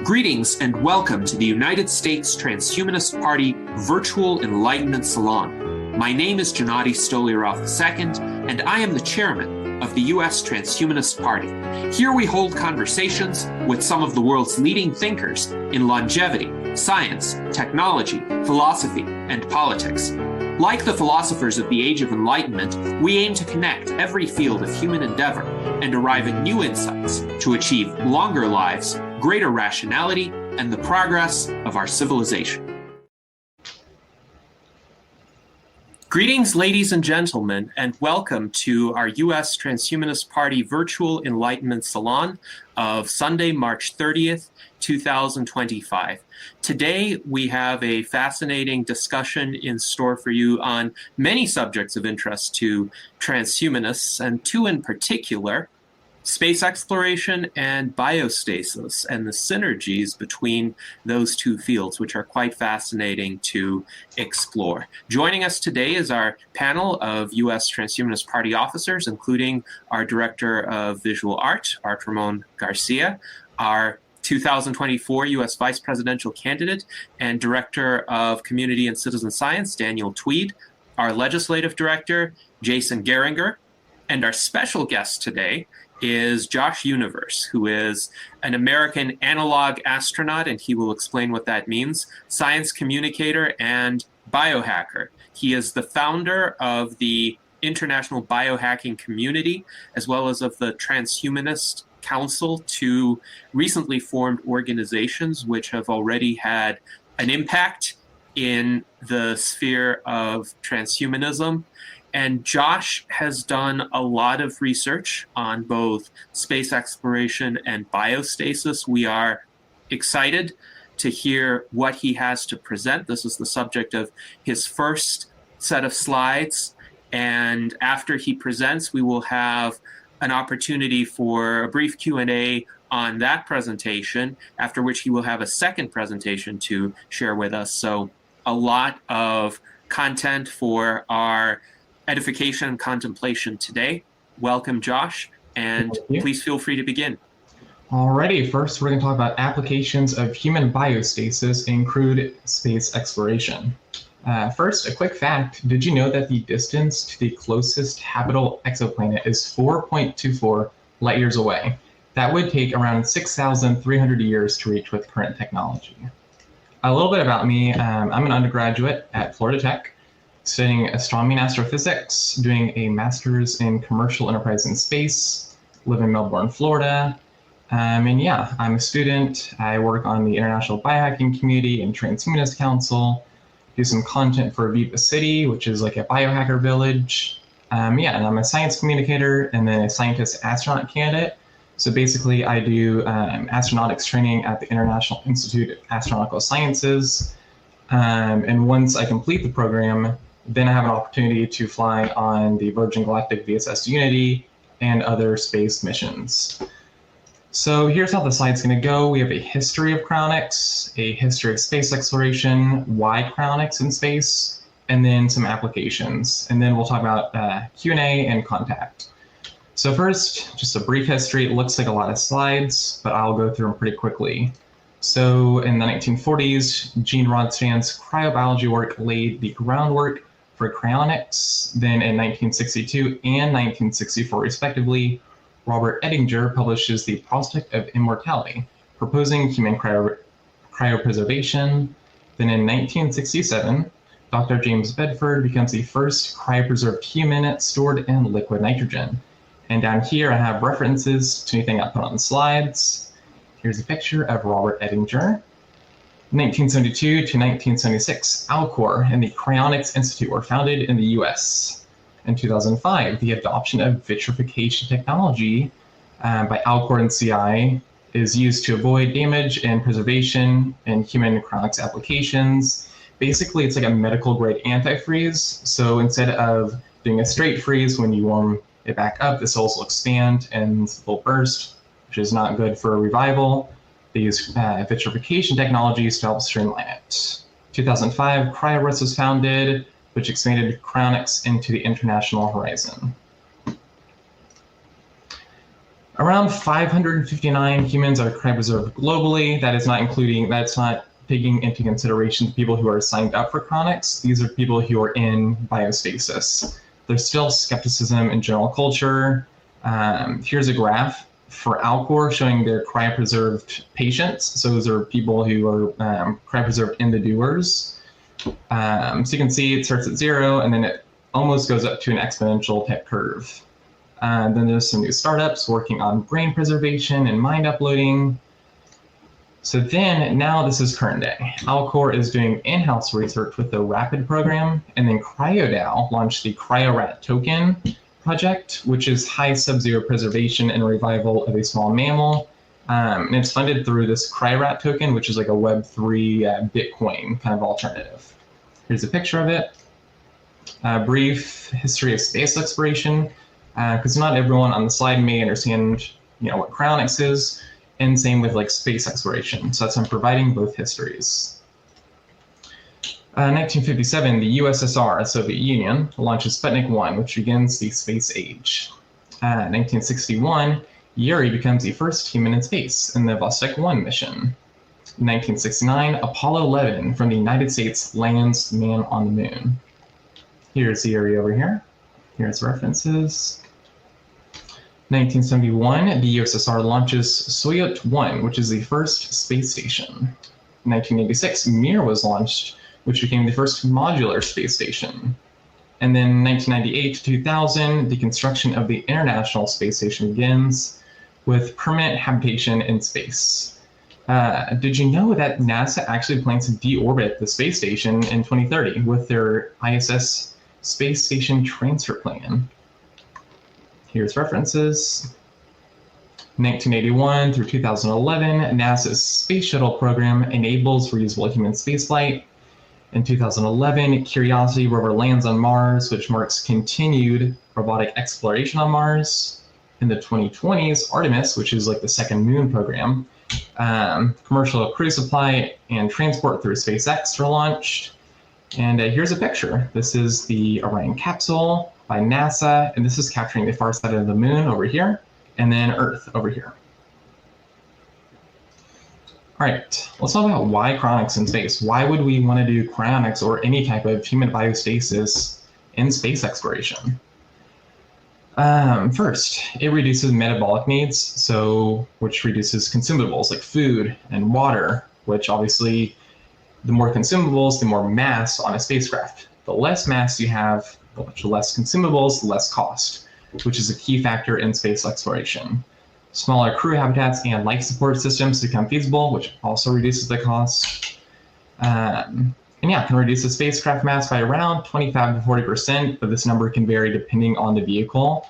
Greetings and welcome to the United States Transhumanist Party Virtual Enlightenment Salon. My name is Gennady Stolyarov II, and I am the chairman of the U.S. Transhumanist Party. Here we hold conversations with some of the world's leading thinkers in longevity, science, technology, philosophy, and politics. Like the philosophers of the Age of Enlightenment, we aim to connect every field of human endeavor and arrive at new insights to achieve longer lives, greater rationality, and the progress of our civilization. Greetings, ladies and gentlemen, and welcome to our U.S. Transhumanist Party Virtual Enlightenment Salon of Sunday, March 30th, 2025. Today, we have a fascinating discussion in store for you on many subjects of interest to transhumanists, and two in particular: space exploration and biostasis, and the synergies between those two fields, which are quite fascinating to explore. Joining us today is our panel of U.S. Transhumanist Party officers, including our Director of Visual Art, Art Ramon Garcia, our 2024 U.S. Vice Presidential Candidate and Director of Community and Citizen Science, Daniel Tweed, our Legislative Director, Jason Geringer, and our special guest today is Josh Universe, who is an American analog astronaut, and he will explain what that means, science communicator, and biohacker. He is the founder of the International Biohacking Community, as well as of the Transhumanist Council, two recently formed organizations which have already had an impact in the sphere of transhumanism. And Josh has done a lot of research on both space exploration and biostasis. We are excited to hear what he has to present. This is the subject of his first set of slides. And after he presents, we will have an opportunity for a brief Q&A on that presentation, after which he will have a second presentation to share with us. So a lot of content for our edification and contemplation today. Welcome, Josh, and please feel free to begin. Alrighty, first we're going to talk about applications of human biostasis in crewed space exploration. First, a quick fact: did you know that the distance to the closest habitable exoplanet is 4.24 light years away? That would take around 6,300 years to reach with current technology. A little bit about me: I'm an undergraduate at Florida Tech, studying astronomy and astrophysics, doing a master's in commercial enterprise in space, live in Melbourne, Florida. And yeah, I'm a student. I work on the International Biohacking Community and Transhumanist Council, do some content for Viva City, which is like a biohacker village. And I'm a science communicator and then a scientist astronaut candidate. So basically I do astronautics training at the International Institute of Astronautical Sciences. And once I complete the program, then I have an opportunity to fly on the Virgin Galactic VSS Unity and other space missions. So here's how the slide's going to go. We have a history of cryonics, a history of space exploration, why cryonics in space, and then some applications. And then we'll talk about Q&A and contact. So first, just a brief history. It looks like a lot of slides, but I'll go through them pretty quickly. So in the 1940s, Gene Rodstand's cryobiology work laid the groundwork for cryonics. Then in 1962 and 1964 respectively, Robert Ettinger publishes The Prospect of Immortality, proposing human cryopreservation. Then in 1967, Dr. James Bedford becomes the first cryopreserved human stored in liquid nitrogen. And down here I have references to anything I put on the slides. Here's a picture of Robert Ettinger. 1972 to 1976, Alcor and the Cryonics Institute were founded in the US. In 2005, the adoption of vitrification technology by Alcor and CI is used to avoid damage and preservation in human cryonics applications. Basically, it's like a medical grade antifreeze. So instead of doing a straight freeze, when you warm it back up, the cells will expand and will burst, which is not good for revival. They use vitrification technologies to help streamline it. 2005, CryoRest was founded, which expanded cryonics into the international horizon. Around 559 humans are cryopreserved globally. That's not taking into consideration the people who are signed up for cryonics. These are people who are in biostasis. There's still skepticism in general culture. Here's a graph for Alcor showing their cryopreserved patients. So those are people who are cryopreserved in the doers. So you can see it starts at 0 and then it almost goes up to an exponential type curve. Then there's some new startups working on brain preservation and mind uploading. So then now this is current day. Alcor is doing in-house research with the RAPID program, and then CryoDAO launched the CryoRat token project, which is high sub-zero preservation and revival of a small mammal. And it's funded through this CryoRat token, which is like a Web3 Bitcoin kind of alternative. Here's a picture of it. A brief history of space exploration, because not everyone on the slide may understand, what cryonics is, and same with like space exploration. So that's I'm providing both histories. 1957, the USSR, Soviet Union, launches Sputnik 1, which begins the space age. 1961, Yuri becomes the first human in space in the Vostok 1 mission. 1969, Apollo 11 from the United States lands man on the moon. Here's Yuri over here. Here's references. 1971, the USSR launches Soyuz 1, which is the first space station. 1986, Mir was launched, which became the first modular space station. And then 1998 to 2000, the construction of the International Space Station begins with permanent habitation in space. Did you know that NASA actually plans to deorbit the space station in 2030 with their ISS Space Station Transfer Plan? Here's references. 1981 through 2011, NASA's Space Shuttle program enables reusable human spaceflight. In 2011, Curiosity rover lands on Mars, which marks continued robotic exploration on Mars. In the 2020s, Artemis, which is like the second moon program, commercial crew supply and transport through SpaceX were launched. And here's a picture. This is the Orion capsule by NASA, and this is capturing the far side of the moon over here, and then Earth over here. All right, let's talk about why cryonics in space. Why would we want to do cryonics or any type of human biostasis in space exploration? First, it reduces metabolic needs, which reduces consumables like food and water, which obviously the more consumables, the more mass on a spacecraft. The less mass you have, the much less consumables, the less cost, which is a key factor in space exploration. Smaller crew habitats and life support systems become feasible, which also reduces the cost. And yeah, can reduce the spacecraft mass by around 25 to 40%, but this number can vary depending on the vehicle,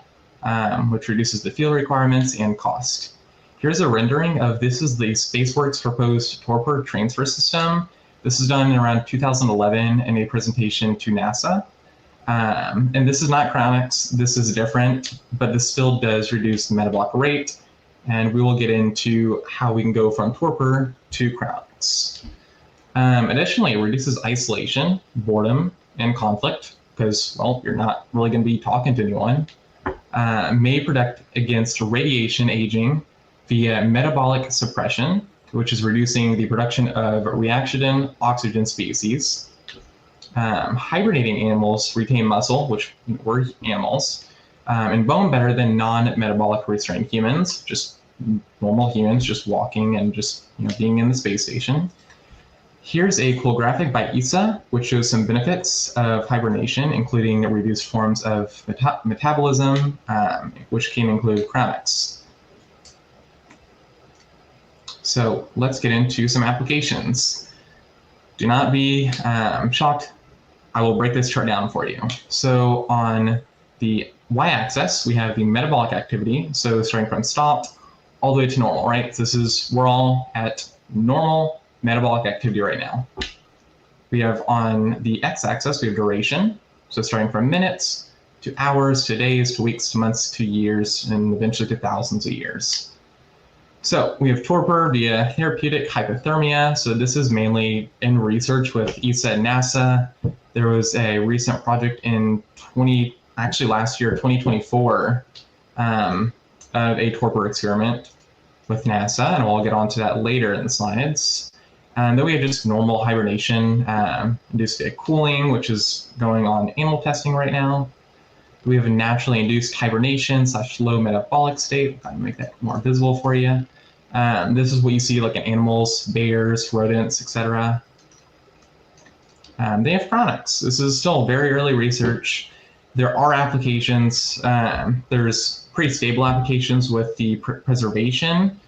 which reduces the fuel requirements and cost. Here's a rendering of this is the SpaceWorks proposed torpor transfer system. This is done in around 2011 in a presentation to NASA. And this is not cryonics, this is different, but this still does reduce the metabolic rate. And we will get into how we can go from torpor to cryonics. Additionally, it reduces isolation, boredom, and conflict because, well, you're not really going to be talking to anyone. May protect against radiation aging via metabolic suppression, which is reducing the production of reactidin oxygen species. Hibernating animals retain muscle, which we're animals, and bone better than non-metabolic restrained humans, just normal humans, just walking and just being in the space station. Here's a cool graphic by Isa, which shows some benefits of hibernation, including reduced forms of metabolism, which can include cryonics. So let's get into some applications. Do not be shocked. I will break this chart down for you. So on the y-axis, we have the metabolic activity. So starting from stopped all the way to normal, right? We're all at normal metabolic activity right now. We have on the x-axis, we have duration. So starting from minutes to hours to days to weeks to months to years and eventually to thousands of years. So we have torpor via therapeutic hypothermia. So this is mainly in research with ESA and NASA. There was a recent project in last year, 2024, of of a torpor experiment with NASA, and we'll get onto that later in the slides. Then we have just normal hibernation, induced cooling, which is going on animal testing right now. We have a naturally induced hibernation / low metabolic state. I'll make that more visible for you. This is what you see like in animals, bears, rodents, etc. They have chronics. This is still very early research. There are applications. There's pretty stable applications with the preservation.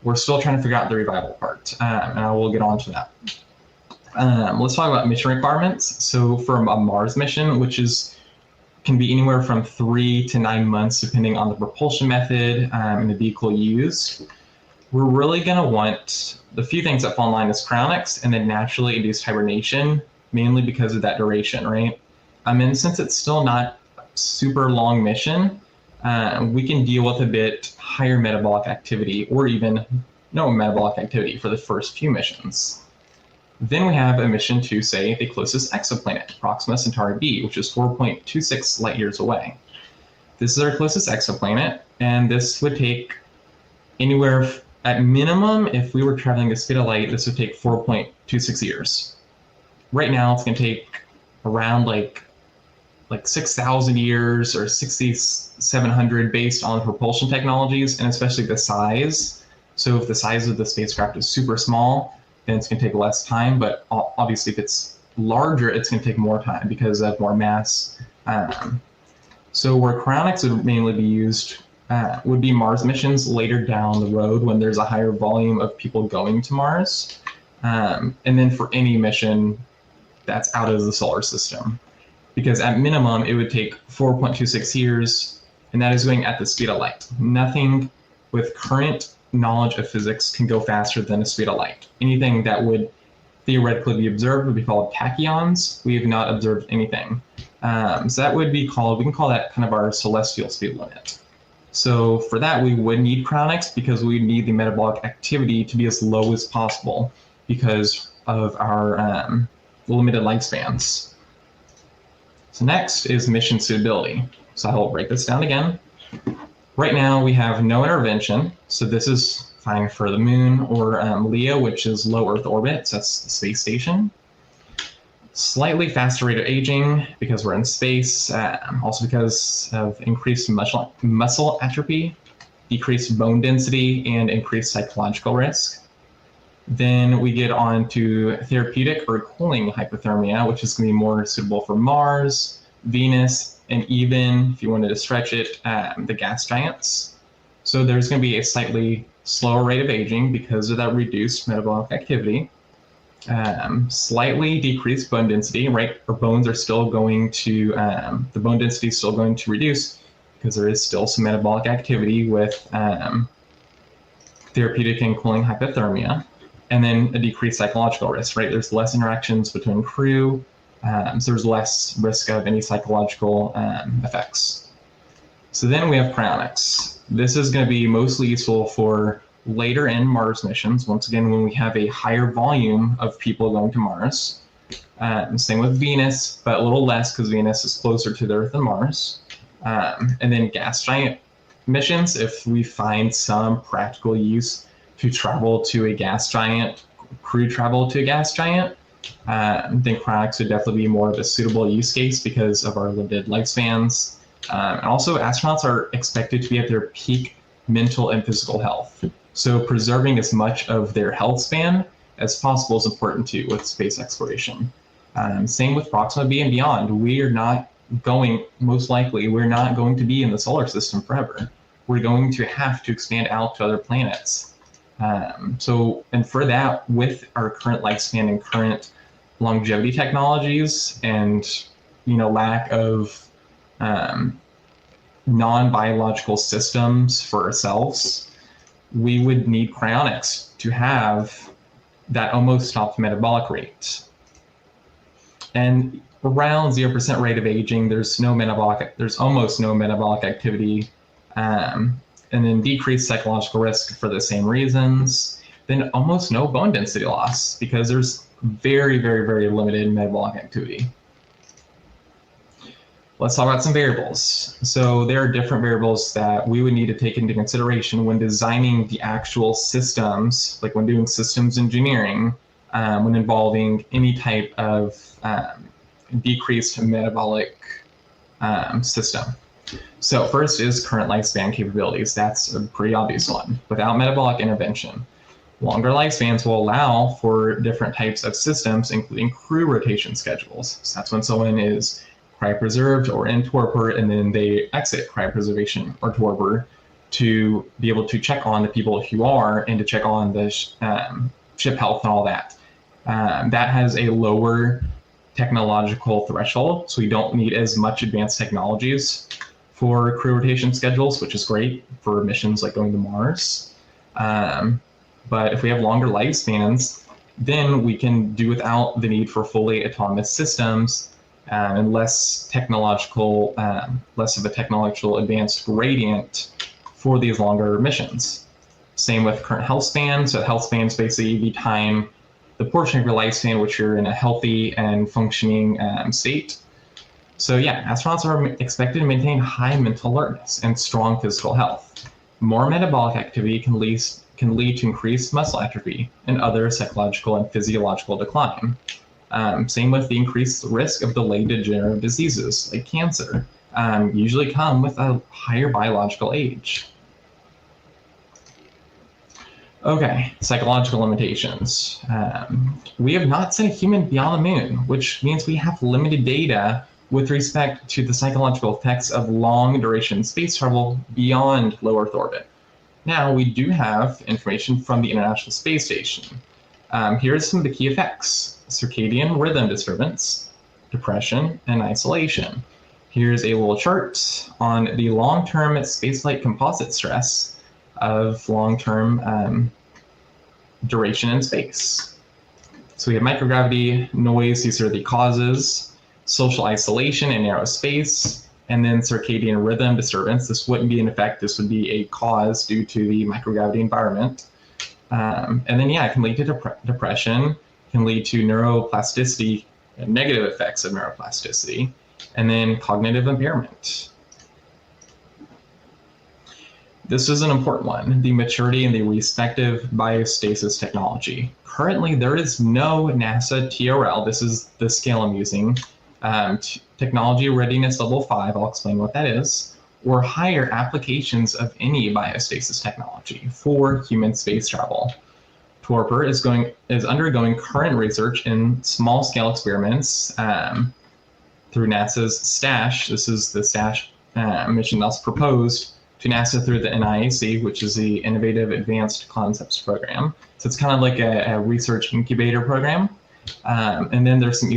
We're still trying to figure out the revival part, and I will get on to that. Let's talk about mission requirements. So for a Mars mission, which can be anywhere from 3 to 9 months, depending on the propulsion method and the vehicle used, we're really going to want the few things that fall in line is cryonics and then naturally induced hibernation, mainly because of that duration, right? And since it's still not a super long mission, we can deal with a bit higher metabolic activity or even no metabolic activity for the first few missions. Then we have a mission to, say, the closest exoplanet, Proxima Centauri b, which is 4.26 light years away. This is our closest exoplanet, and this would take anywhere, at minimum, if we were traveling the speed of light, this would take 4.26 years. Right now, it's going to take around like 6,000 years or 6,700 based on propulsion technologies, and especially the size. So if the size of the spacecraft is super small, then it's going to take less time, but obviously if it's larger, it's going to take more time because of more mass. So where cryonics would mainly be used would be Mars missions later down the road when there's a higher volume of people going to Mars. And then for any mission that's out of the solar system. Because at minimum, it would take 4.26 years, and that is going at the speed of light. Nothing with current knowledge of physics can go faster than the speed of light. Anything that would theoretically be observed would be called tachyons. We have not observed anything. So that would be called, we can call that kind of our celestial speed limit. So for that, we would need cryonics because we need the metabolic activity to be as low as possible because of our limited lifespans. So next is mission suitability. So I will break this down again. Right now we have no intervention. So this is fine for the moon or LEO, which is low Earth orbit. So that's the space station. Slightly faster rate of aging because we're in space. Also because of increased muscle atrophy, decreased bone density, and increased psychological risk. Then we get on to therapeutic or cooling hypothermia, which is going to be more suitable for Mars, Venus, and even, if you wanted to stretch it, the gas giants. So there's going to be a slightly slower rate of aging because of that reduced metabolic activity. Slightly decreased bone density, right? Our bones are still going to, the bone density is still going to reduce because there is still some metabolic activity with therapeutic and cooling hypothermia. And then a decreased psychological risk, right? There's less interactions between crew, so there's less risk of any psychological effects. So then we have cryonics. This is going to be mostly useful for later in Mars missions, once again, when we have a higher volume of people going to Mars. Same with Venus, but a little less because Venus is closer to the Earth than Mars. And then gas giant missions, if we find some practical use to travel to a gas giant, crew travel to a gas giant, then cryonics would definitely be more of a suitable use case because of our limited lifespans. And also astronauts are expected to be at their peak mental and physical health. So preserving as much of their health span as possible is important too with space exploration. Same with Proxima b and beyond. We are not going, most likely, we're not going to be in the solar system forever. We're going to have to expand out to other planets. And for that, with our current lifespan and current longevity technologies and, lack of non-biological systems for ourselves, we would need cryonics to have that almost stopped metabolic rate. And around 0% rate of aging, there's almost no metabolic activity, and then decreased psychological risk for the same reasons, then almost no bone density loss because there's very, very, very limited metabolic activity. Let's talk about some variables. So there are different variables that we would need to take into consideration when designing the actual systems, like when doing systems engineering, when involving any type of decreased metabolic system. So first is current lifespan capabilities. That's a pretty obvious one. Without metabolic intervention, longer lifespans will allow for different types of systems, including crew rotation schedules. So that's when someone is cryopreserved or in torpor, and then they exit cryopreservation or torpor to be able to check on the people who are and to check on the ship health and all that. That has a lower technological threshold, so we don't need as much advanced technologies for crew rotation schedules, which is great for missions like going to Mars. But if we have longer lifespans, then we can do without the need for fully autonomous systems and less of a technological advanced gradient for these longer missions. Same with current health span. So health span is basically the portion of your lifespan which you're in a healthy and functioning state. So yeah, astronauts are expected to maintain high mental alertness and strong physical health. More metabolic activity can lead to increased muscle atrophy and other psychological and physiological decline. Same with the increased risk of delayed degenerative diseases like cancer, usually come with a higher biological age. Okay, psychological limitations. We have not sent a human beyond the moon, which means we have limited data with respect to the psychological effects of long duration space travel beyond low Earth orbit. Now, we do have information from the International Space Station. Here's some of the key effects: circadian rhythm disturbance, depression, and isolation. Here's a little chart on the long-term spaceflight composite stress of long-term duration in space. So we have microgravity, noise, these are the causes, social isolation in narrow space, and then circadian rhythm disturbance. This wouldn't be an effect, this would be a cause due to the microgravity environment. And then yeah, it can lead to depression, can lead to neuroplasticity, negative effects of neuroplasticity, and then cognitive impairment. This is an important one, the maturity and the respective biostasis technology. Currently, there is no NASA TRL, this is the scale I'm using, technology readiness level 5, I'll explain what that is, or higher applications of any biostasis technology for human space travel. Torpor is undergoing current research in small-scale experiments through NASA's STASH. This is the STASH mission that's proposed to NASA through the NIAC, which is the Innovative Advanced Concepts Program. So it's kind of like a research incubator program. And then there's some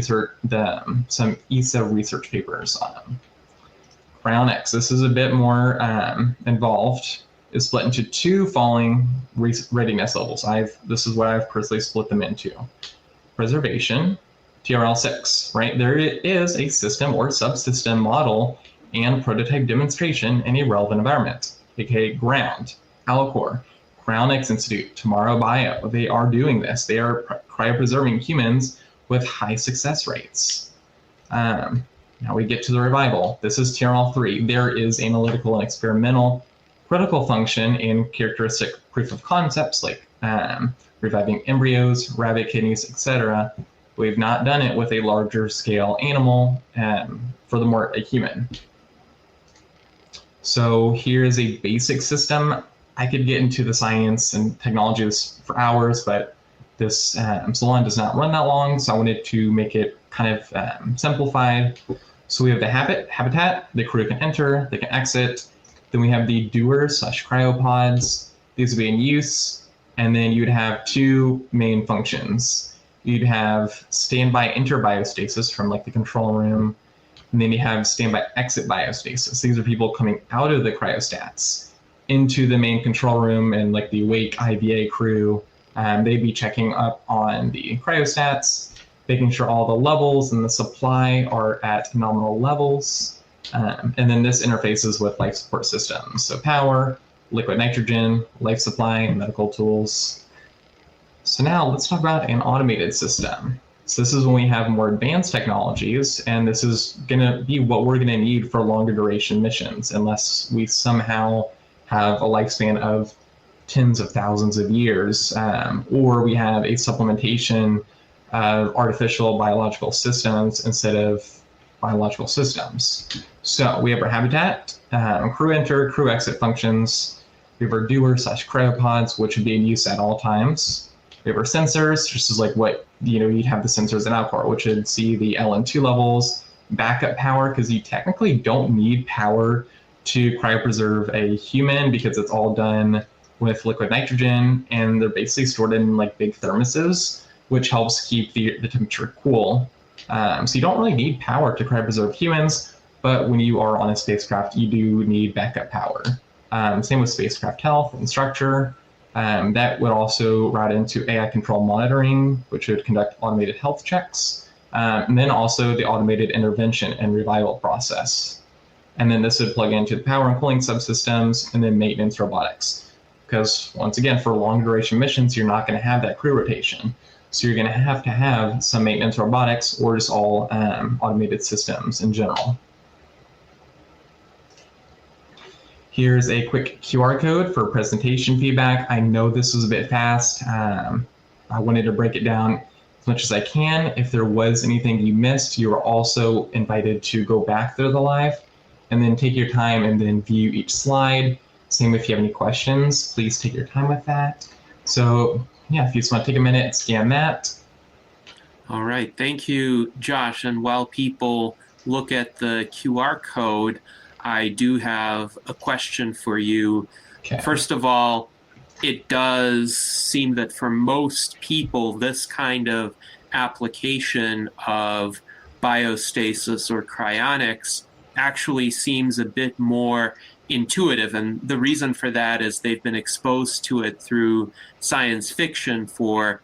ESA research papers. Crown X, this is a bit more involved. Is split into two following readiness levels. This is what I've personally split them into. Preservation, TRL 6, right? There is a system or subsystem model and prototype demonstration in a relevant environment, aka ground, Alcor, Crown X Institute, Tomorrow Bio. They are doing this. They are cryopreserving humans with high success rates. Now we get to the revival. This is TRL 3. There is analytical and experimental critical function in characteristic proof of concepts like reviving embryos, rabbit kidneys, etc. We've not done it with a larger scale animal, furthermore a human. So here's a basic system. I could get into the science and technologies for hours, but this Salon does not run that long, so I wanted to make it kind of simplified. So we have the habitat, the crew can enter, they can exit. Then we have the doers/cryopods. These would be in use. And then you'd have two main functions. You'd have standby enter biostasis from like the control room. And then you have standby exit biostasis. These are people coming out of the cryostats into the main control room and like the awake IVA crew. They'd be checking up on the cryostats, making sure all the levels and the supply are at nominal levels. And then this interfaces with life support systems. So power, liquid nitrogen, life supply, medical tools. So now let's talk about an automated system. So this is when we have more advanced technologies, and this is going to be what we're going to need for longer duration missions, unless we somehow have a lifespan of tens of thousands of years, or we have a supplementation of artificial biological systems instead of biological systems. So we have our habitat, crew enter, crew exit functions. We have our doer/cryopods, which would be in use at all times. We have our sensors, just as like what, you'd have the sensors in Alcor, which would see the LN2 levels, backup power, because you technically don't need power to cryopreserve a human because it's all done with liquid nitrogen, and they're basically stored in like big thermoses, which helps keep the temperature cool. So you don't really need power to cryopreserve humans, but when you are on a spacecraft, you do need backup power. Same with spacecraft health and structure. That would also route into AI control monitoring, which would conduct automated health checks, and then also the automated intervention and revival process. And then this would plug into the power and cooling subsystems, and then maintenance robotics. Because once again, for long duration missions, you're not going to have that crew rotation. So you're going to have some maintenance robotics, or just all automated systems in general. Here's a quick QR code for presentation feedback. I know this was a bit fast. I wanted to break it down as much as I can. If there was anything you missed, you are also invited to go back through the live and then take your time and then view each slide. Same if you have any questions, please take your time with that. So yeah, if you just want to take a minute, scan that. All right, thank you, Josh. And while people look at the QR code, I do have a question for you. Okay. First of all, it does seem that for most people, this kind of application of biostasis or cryonics actually seems a bit more intuitive. And the reason for that is they've been exposed to it through science fiction for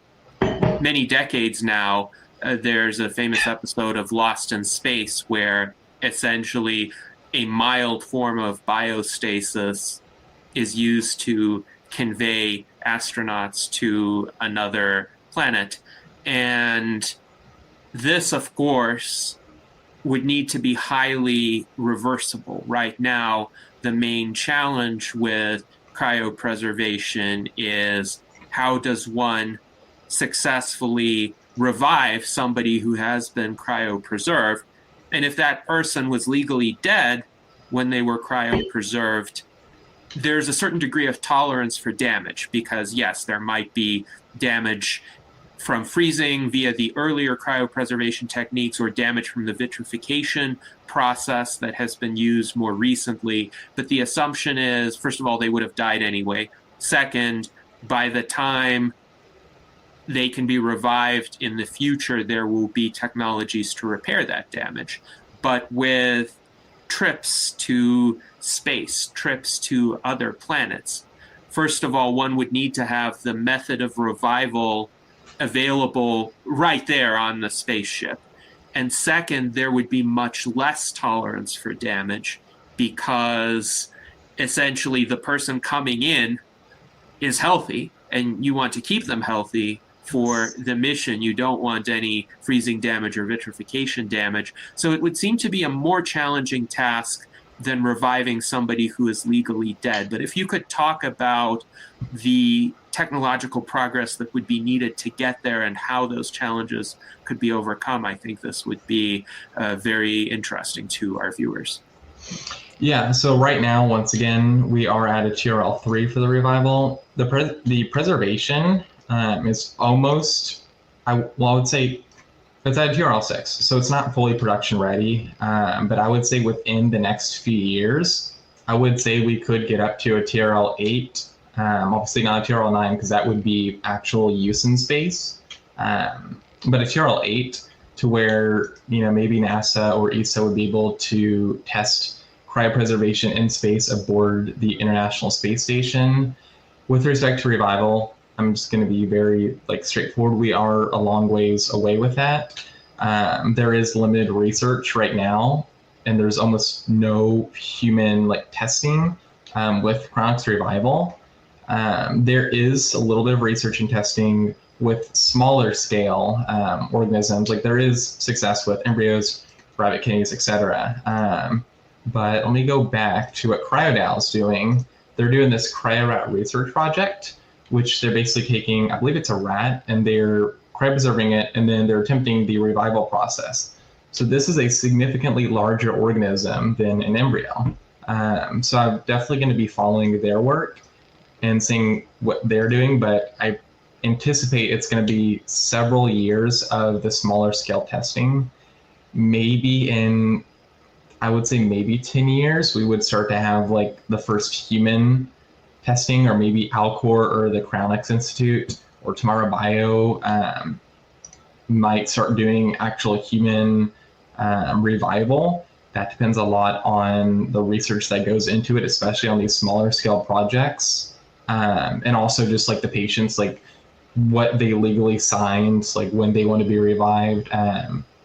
many decades now. There's a famous episode of Lost in Space where essentially a mild form of biostasis is used to convey astronauts to another planet. And this, of course, would need to be highly reversible. Right now, the main challenge with cryopreservation is how does one successfully revive somebody who has been cryopreserved? And if that person was legally dead when they were cryopreserved, there's a certain degree of tolerance for damage because, yes, there might be damage from freezing via the earlier cryopreservation techniques or damage from the vitrification process that has been used more recently. But the assumption is, first of all, they would have died anyway. Second, by the time they can be revived in the future, there will be technologies to repair that damage. But with trips to space, trips to other planets, first of all, one would need to have the method of revival available right there on the spaceship. And second, there would be much less tolerance for damage because essentially the person coming in is healthy and you want to keep them healthy for the mission. You don't want any freezing damage or vitrification damage. So it would seem to be a more challenging task than reviving somebody who is legally dead. But if you could talk about the technological progress that would be needed to get there and how those challenges could be overcome, I think this would be very interesting to our viewers. Yeah, so right now, once again, we are at a TRL 3 for the revival. The preservation is almost, I would say, it's at TRL 6, so it's not fully production ready, but I would say within the next few years, I would say we could get up to a TRL 8, obviously not a TRL 9 because that would be actual use in space, but a TRL 8 to where, maybe NASA or ESA would be able to test cryopreservation in space aboard the International Space Station. With respect to revival, I'm just going to be very straightforward. We are a long ways away with that. There is limited research right now, and there's almost no human testing with cryonics revival. There is a little bit of research and testing with smaller scale organisms. Like there is success with embryos, rabbit kidneys, etc. But let me go back to what CryoDAO is doing. They're doing this cryo-rat research project, which they're basically taking, I believe it's a rat, and they're cryopreserving it, and then they're attempting the revival process. So this is a significantly larger organism than an embryo. So I'm definitely going to be following their work and seeing what they're doing, but I anticipate it's going to be several years of the smaller scale testing. Maybe in, I would say maybe 10 years, we would start to have like the first human testing, or maybe Alcor or the Crownix Institute or Tomorrow Bio might start doing actual human revival. That depends a lot on the research that goes into it, especially on these smaller scale projects. And also just like the patients, like what they legally signed, like when they want to be revived,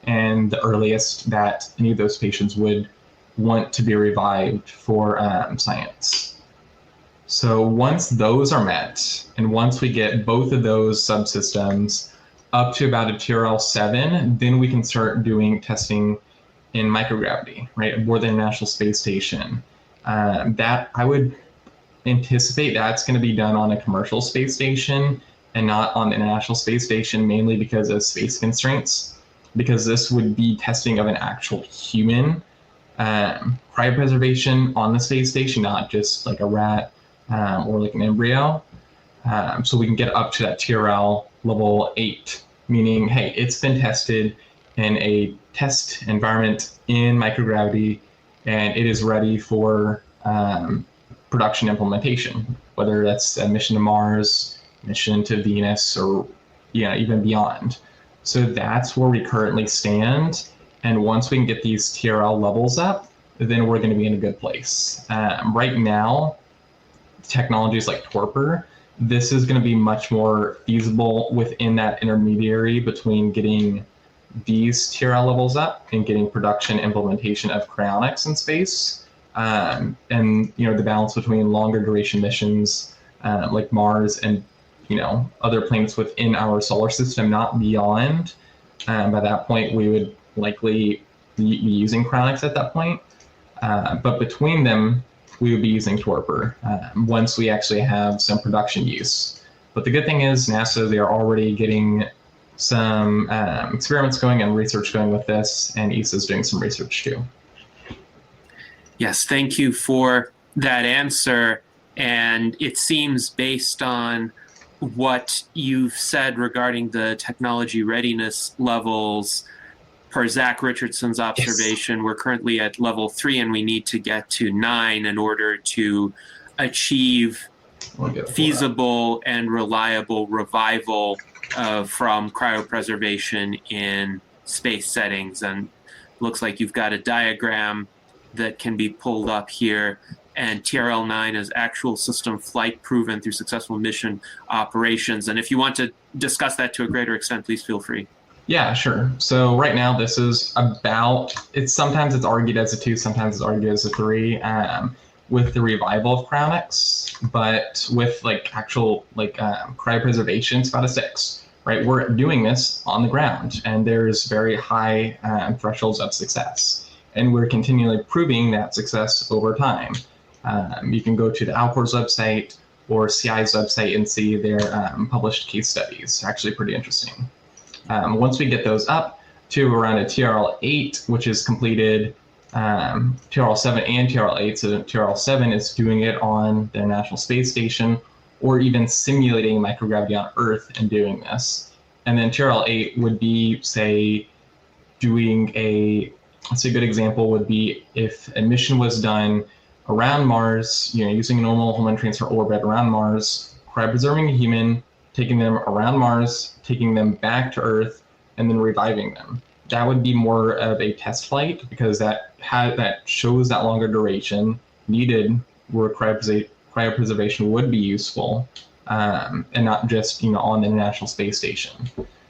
and the earliest that any of those patients would want to be revived for science. So once those are met, and once we get both of those subsystems up to about a TRL7, then we can start doing testing in microgravity, right, aboard the International Space Station. That I would anticipate that's going to be done on a commercial space station and not on the International Space Station, mainly because of space constraints, because this would be testing of an actual human cryopreservation on the space station, not just like a rat or like an embryo. So we can get up to that TRL level 8, meaning, hey, it's been tested in a test environment in microgravity, and it is ready for production implementation, whether that's a mission to Mars, mission to Venus, or even beyond. So that's where we currently stand. And once we can get these TRL levels up, then we're going to be in a good place. Right now, technologies like Torpor, this is going to be much more feasible within that intermediary between getting these TRL levels up and getting production implementation of cryonics in space. And the balance between longer duration missions like Mars and other planets within our solar system, not beyond. By that point, we would likely be using cryonics at that point. But between them, we would be using Torpor once we actually have some production use. But the good thing is NASA, they are already getting some experiments going and research going with this, and ESA is doing some research too. Yes, thank you for that answer. And it seems, based on what you've said regarding the technology readiness levels, per Zach Richardson's observation, yes, we're currently at level 3 and we need to get to 9 in order to achieve feasible and reliable revival from cryopreservation in space settings. And looks like you've got a diagram that can be pulled up here. And TRL9 is actual system flight proven through successful mission operations. And if you want to discuss that to a greater extent, please feel free. Yeah, sure. So right now, this is about, sometimes it's argued as a 2, sometimes it's argued as a 3 with the revival of cryonics, but with actual cryopreservation, it's about a 6, right? We're doing this on the ground, and there's very high thresholds of success, and we're continually proving that success over time. You can go to the Alcor's website or CI's website and see their published case studies. Actually pretty interesting. Once we get those up to around a TRL8, which is completed TRL7 and TRL8, so TRL7 is doing it on the International Space Station or even simulating microgravity on Earth and doing this. And then TRL8 would be, say, doing let's say a good example would be if a mission was done around Mars, using a normal Homeland Transfer orbit around Mars, cryopreserving a human, taking them around Mars, taking them back to Earth, and then reviving them. That would be more of a test flight because that shows that longer duration needed where cryopreservation would be useful, and not just on the International Space Station.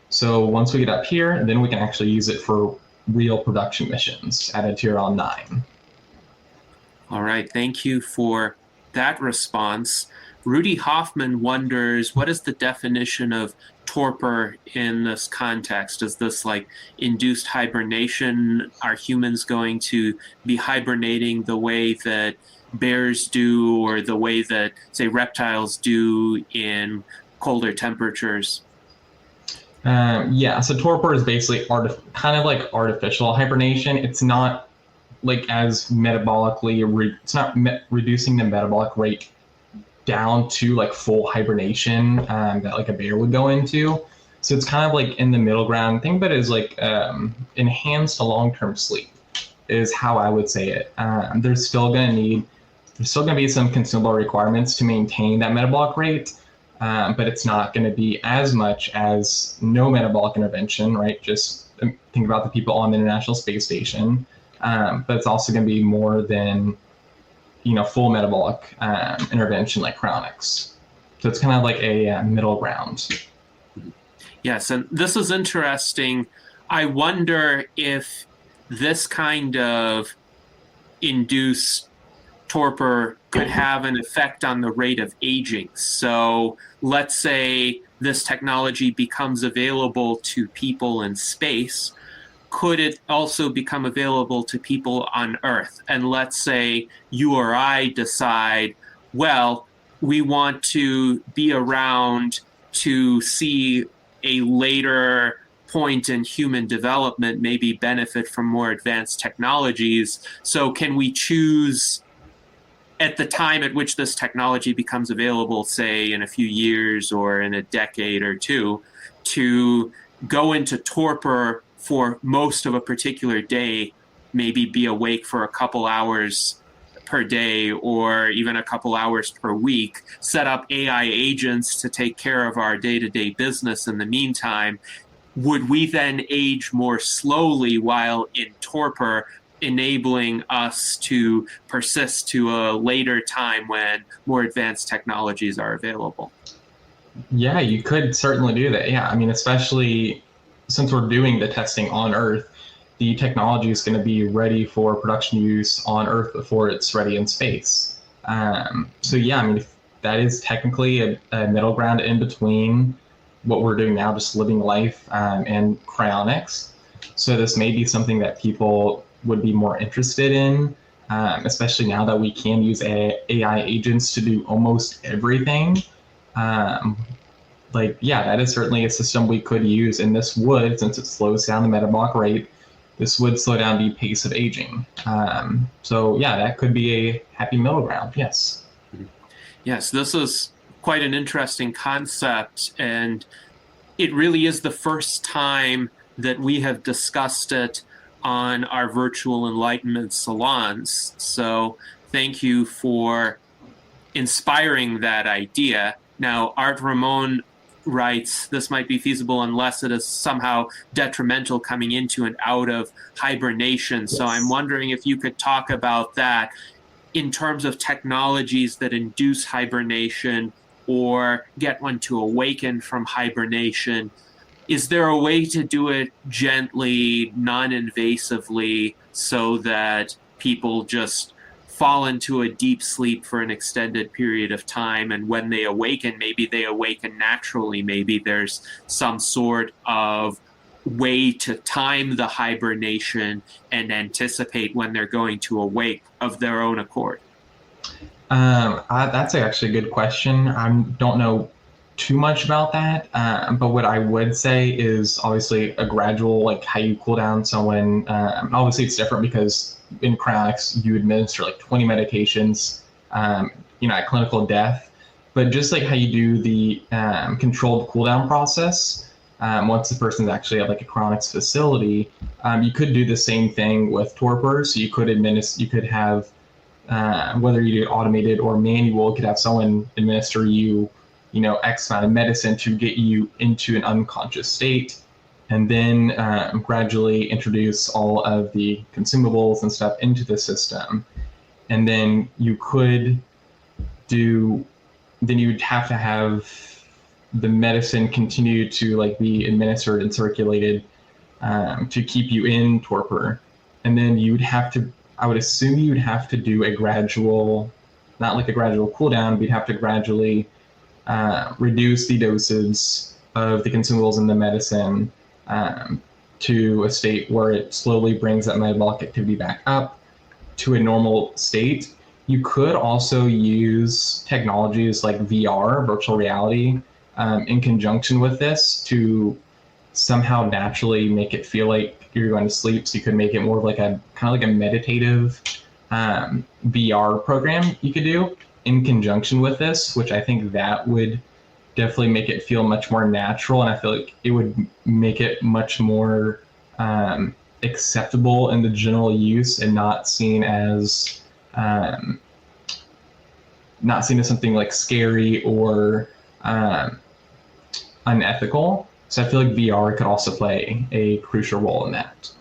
So once we get up here, then we can actually use it for real production missions at a TRL9. All right, thank you for that response. Rudy Hoffman wonders, what is the definition of torpor in this context? Is this like induced hibernation? Are humans going to be hibernating the way that bears do, or the way that, say, reptiles do in colder temperatures? Yeah, so torpor is basically kind of like artificial hibernation. It's not like as metabolically, it's not reducing the metabolic rate down to like full hibernation that like a bear would go into. So it's kind of like in the middle ground. Think of it as like enhanced long-term sleep is how I would say it. There's still going to be some consumable requirements to maintain that metabolic rate, but it's not going to be as much as no metabolic intervention, right? Just think about the people on the International Space Station, but it's also going to be more than full metabolic intervention like cryonics. So it's kind of like a middle ground. Yes, and this is interesting. I wonder if this kind of induced torpor could have an effect on the rate of aging. So let's say this technology becomes available to people in space. Could it also become available to people on Earth? And let's say you or I decide, well, we want to be around to see a later point in human development, maybe benefit from more advanced technologies. So can we choose at the time at which this technology becomes available, say in a few years or in a decade or two, to go into torpor for most of a particular day, maybe be awake for a couple hours per day or even a couple hours per week, set up AI agents to take care of our day-to-day business in the meantime? Would we then age more slowly while in torpor, enabling us to persist to a later time when more advanced technologies are available? Yeah, you could certainly do that. Yeah, I mean, especially since we're doing the testing on Earth, the technology is going to be ready for production use on Earth before it's ready in space. So yeah, I mean, that is technically a middle ground in between what we're doing now, just living life, and cryonics. So this may be something that people would be more interested in, especially now that we can use AI agents to do almost everything. That is certainly a system we could use, and this would, since it slows down the metabolic rate, this would slow down the pace of aging. So yeah, that could be a happy middle ground, yes. Yes, this is quite an interesting concept, and it really is the first time that we have discussed it on our virtual enlightenment salons. So thank you for inspiring that idea. Now, Art Ramon writes, this might be feasible unless it is somehow detrimental coming into and out of hibernation. Yes. So I'm wondering if you could talk about that in terms of technologies that induce hibernation or get one to awaken from hibernation. Is there a way to do it gently, non-invasively, so that people just fall into a deep sleep for an extended period of time, and when they awaken, maybe they awaken naturally, maybe there's some sort of way to time the hibernation and anticipate when they're going to awake of their own accord? That's actually a good question. I don't know too much about that, but what I would say is obviously a gradual, like how you cool down someone. Obviously it's different because in cryonics you administer like 20 medications, at clinical death, but just like how you do the controlled cool down process, once the person's actually at like a cryonics facility, you could do the same thing with torpor. So you could have, whether you do it automated or manual, could have someone administer you, X amount of medicine to get you into an unconscious state, and then gradually introduce all of the consumables and stuff into the system. And then you'd have to have the medicine continue to be administered and circulated to keep you in torpor. And then I would assume you'd have to do a gradual not like a gradual cool down. We'd have to gradually reduce the doses of the consumables in the medicine to a state where it slowly brings that metabolic activity back up to a normal state. You could also use technologies like VR, virtual reality, in conjunction with this to somehow naturally make it feel like you're going to sleep. So you could make it more of like a kind of like a meditative VR program you could do in conjunction with this, which I think that would definitely make it feel much more natural. And I feel like it would make it much more acceptable in the general use and not seen as something like scary or unethical. So I feel like VR could also play a crucial role in that.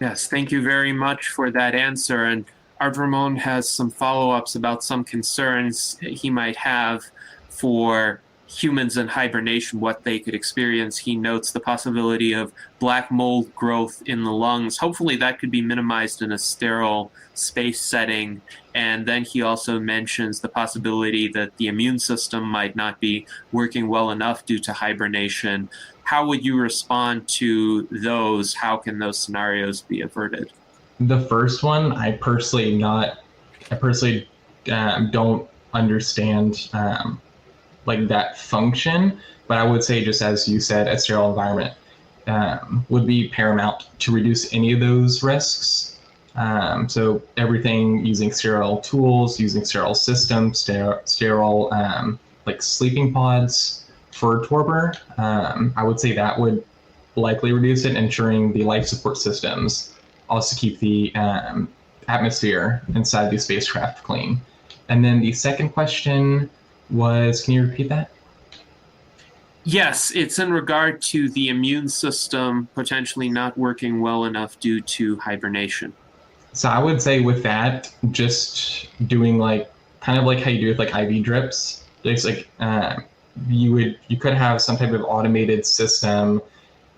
Yes, thank you very much for that answer. And Art Ramon has some follow-ups about some concerns he might have for humans in hibernation, what they could experience. He notes the possibility of black mold growth in the lungs. Hopefully that could be minimized in a sterile space setting. And then he also mentions the possibility that the immune system might not be working well enough due to hibernation. How would you respond to those? How can those scenarios be averted? The first one, I personally don't understand like that function, but I would say, just as you said, a sterile environment would be paramount to reduce any of those risks. So everything using sterile tools, using sterile systems, sterile like sleeping pods for torpor, I would say that would likely reduce it, ensuring the life support systems also keep the atmosphere inside the spacecraft clean. And then the second question was, can you repeat that? Yes, it's in regard to the immune system potentially not working well enough due to hibernation. So I would say with that, just doing like kind of like how you do with like IV drips. There's like you could have some type of automated system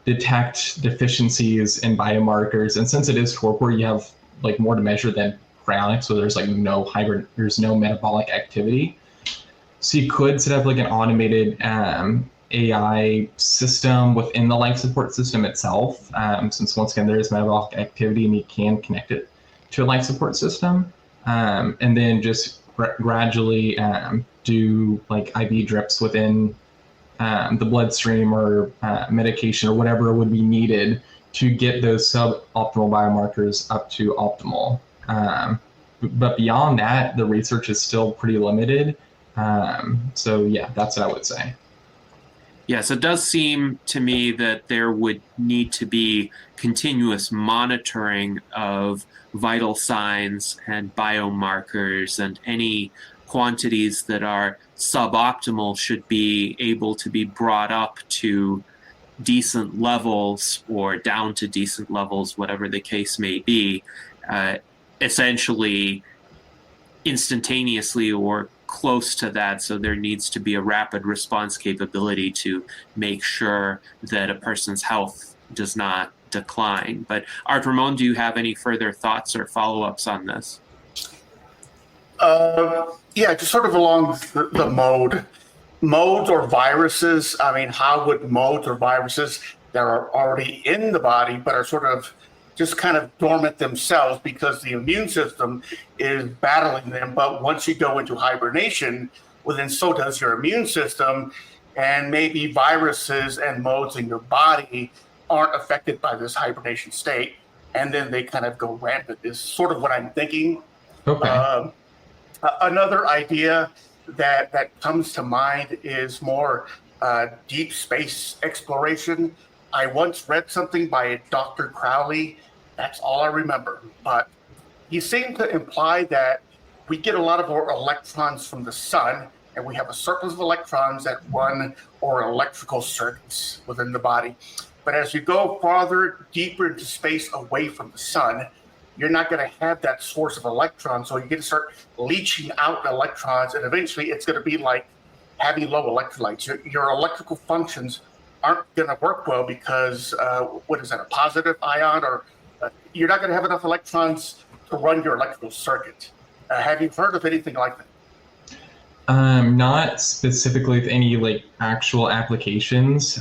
detect deficiencies in biomarkers, and since it is torpor, you have like more to measure than cryonics, so there's like there's no metabolic activity. So you could set up like an automated AI system within the life support system itself, since once again there is metabolic activity and you can connect it to a life support system, and then just gradually do like IV drips within the bloodstream or medication or whatever would be needed to get those suboptimal biomarkers up to optimal. But beyond that, the research is still pretty limited. So yeah, that's what I would say. Yes, it does seem to me that there would need to be continuous monitoring of vital signs and biomarkers, and any quantities that are suboptimal should be able to be brought up to decent levels or down to decent levels, whatever the case may be, essentially instantaneously or close to that. So there needs to be a rapid response capability to make sure that a person's health does not decline. But Art Ramon, do you have any further thoughts or follow-ups on this? Yeah, just sort of along the modes or viruses. I mean, how would modes or viruses that are already in the body but are sort of just kind of dormant themselves because the immune system is battling them. But once you go into hibernation, well, then so does your immune system, and maybe viruses and modes in your body aren't affected by this hibernation state, and then they kind of go rampant is sort of what I'm thinking. Okay. Another idea that comes to mind is more deep space exploration. I once read something by Dr. Crowley. That's all I remember. But he seemed to imply that we get a lot of our electrons from the sun, and we have a surplus of electrons that run our electrical circuits within the body. But as you go farther, deeper into space away from the sun, you're not going to have that source of electrons. So you're going to start leaching out electrons, and eventually it's going to be like having low electrolytes. Your electrical functions aren't going to work well because, what is that, a positive ion? Or you're not going to have enough electrons to run your electrical circuit. Have you heard of anything like that? Not specifically with any like actual applications.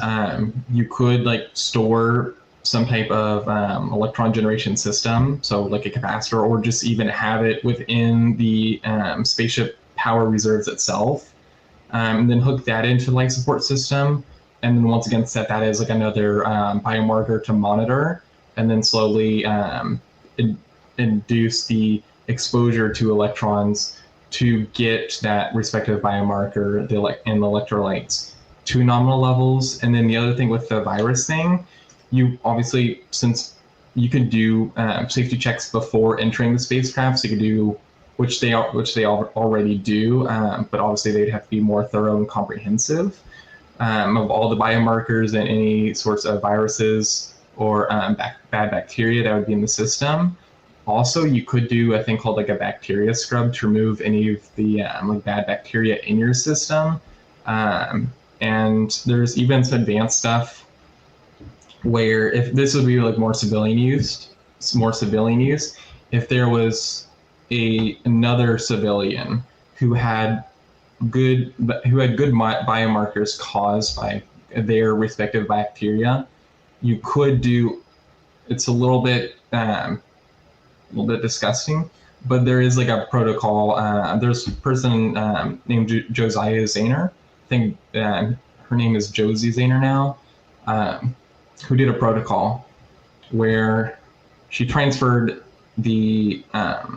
You could like store some type of electron generation system, so like a capacitor, or just even have it within the spaceship power reserves itself, and then hook that into the life support system, and then once again set that as like another biomarker to monitor, and then slowly induce the exposure to electrons to get that respective biomarker and the electrolytes to nominal levels. And then the other thing with the virus thing, you obviously, since you can do safety checks before entering the spacecraft, so you can do, which they already do, but obviously they'd have to be more thorough and comprehensive of all the biomarkers and any sorts of viruses or bad bacteria that would be in the system. Also, you could do a thing called like a bacteria scrub to remove any of the like bad bacteria in your system. And there's even some advanced stuff where, if this would be like more civilian use, if there was another civilian who had good biomarkers caused by their respective bacteria, you could do. It's a little bit disgusting, but there is like a protocol. There's a person named Josiah Zahner. I think her name is Josie Zahner now, who did a protocol where she transferred the I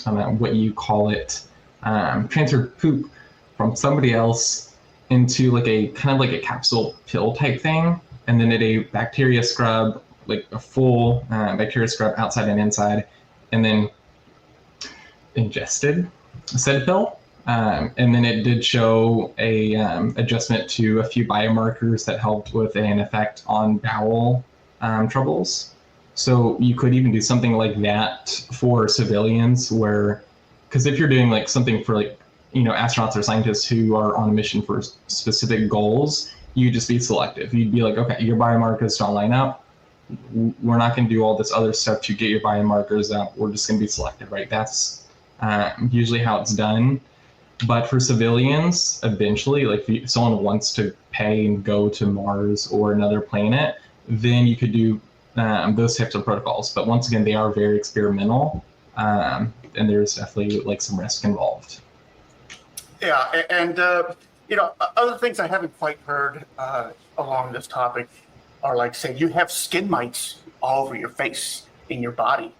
don't know what you call it, transferred poop from somebody else into like a kind of like a capsule pill type thing, and then did a bacteria scrub, like a full bacteria scrub outside and inside, and then ingested said pill. And then it did show a adjustment to a few biomarkers that helped with an effect on bowel troubles. So you could even do something like that for civilians, where, because if you're doing like something for like, astronauts or scientists who are on a mission for specific goals, you just be selective. You'd be like, okay, your biomarkers don't line up. We're not going to do all this other stuff to get your biomarkers up. We're just going to be selective, right? That's usually how it's done. But for civilians, eventually, like if someone wants to pay and go to Mars or another planet, then you could do those types of protocols. But once again, they are very experimental, and there's definitely like some risk involved. Yeah, and other things I haven't quite heard along this topic are like, say, you have skin mites all over your face in your body,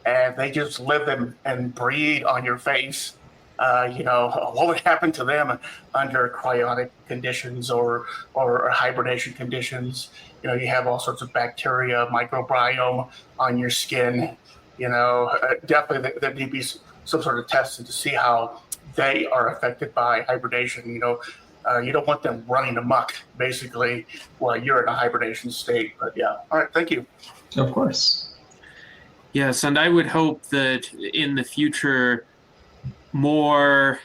and they just live and breed on your face. What would happen to them under cryonic conditions or hibernation conditions? You have all sorts of bacteria, microbiome on your skin. Definitely there need to be some sort of testing to see how they are affected by hibernation. You don't want them running amok, basically, while you're in a hibernation state. But yeah, all right, thank you. Of course. Yes, and I would hope that in the future, more,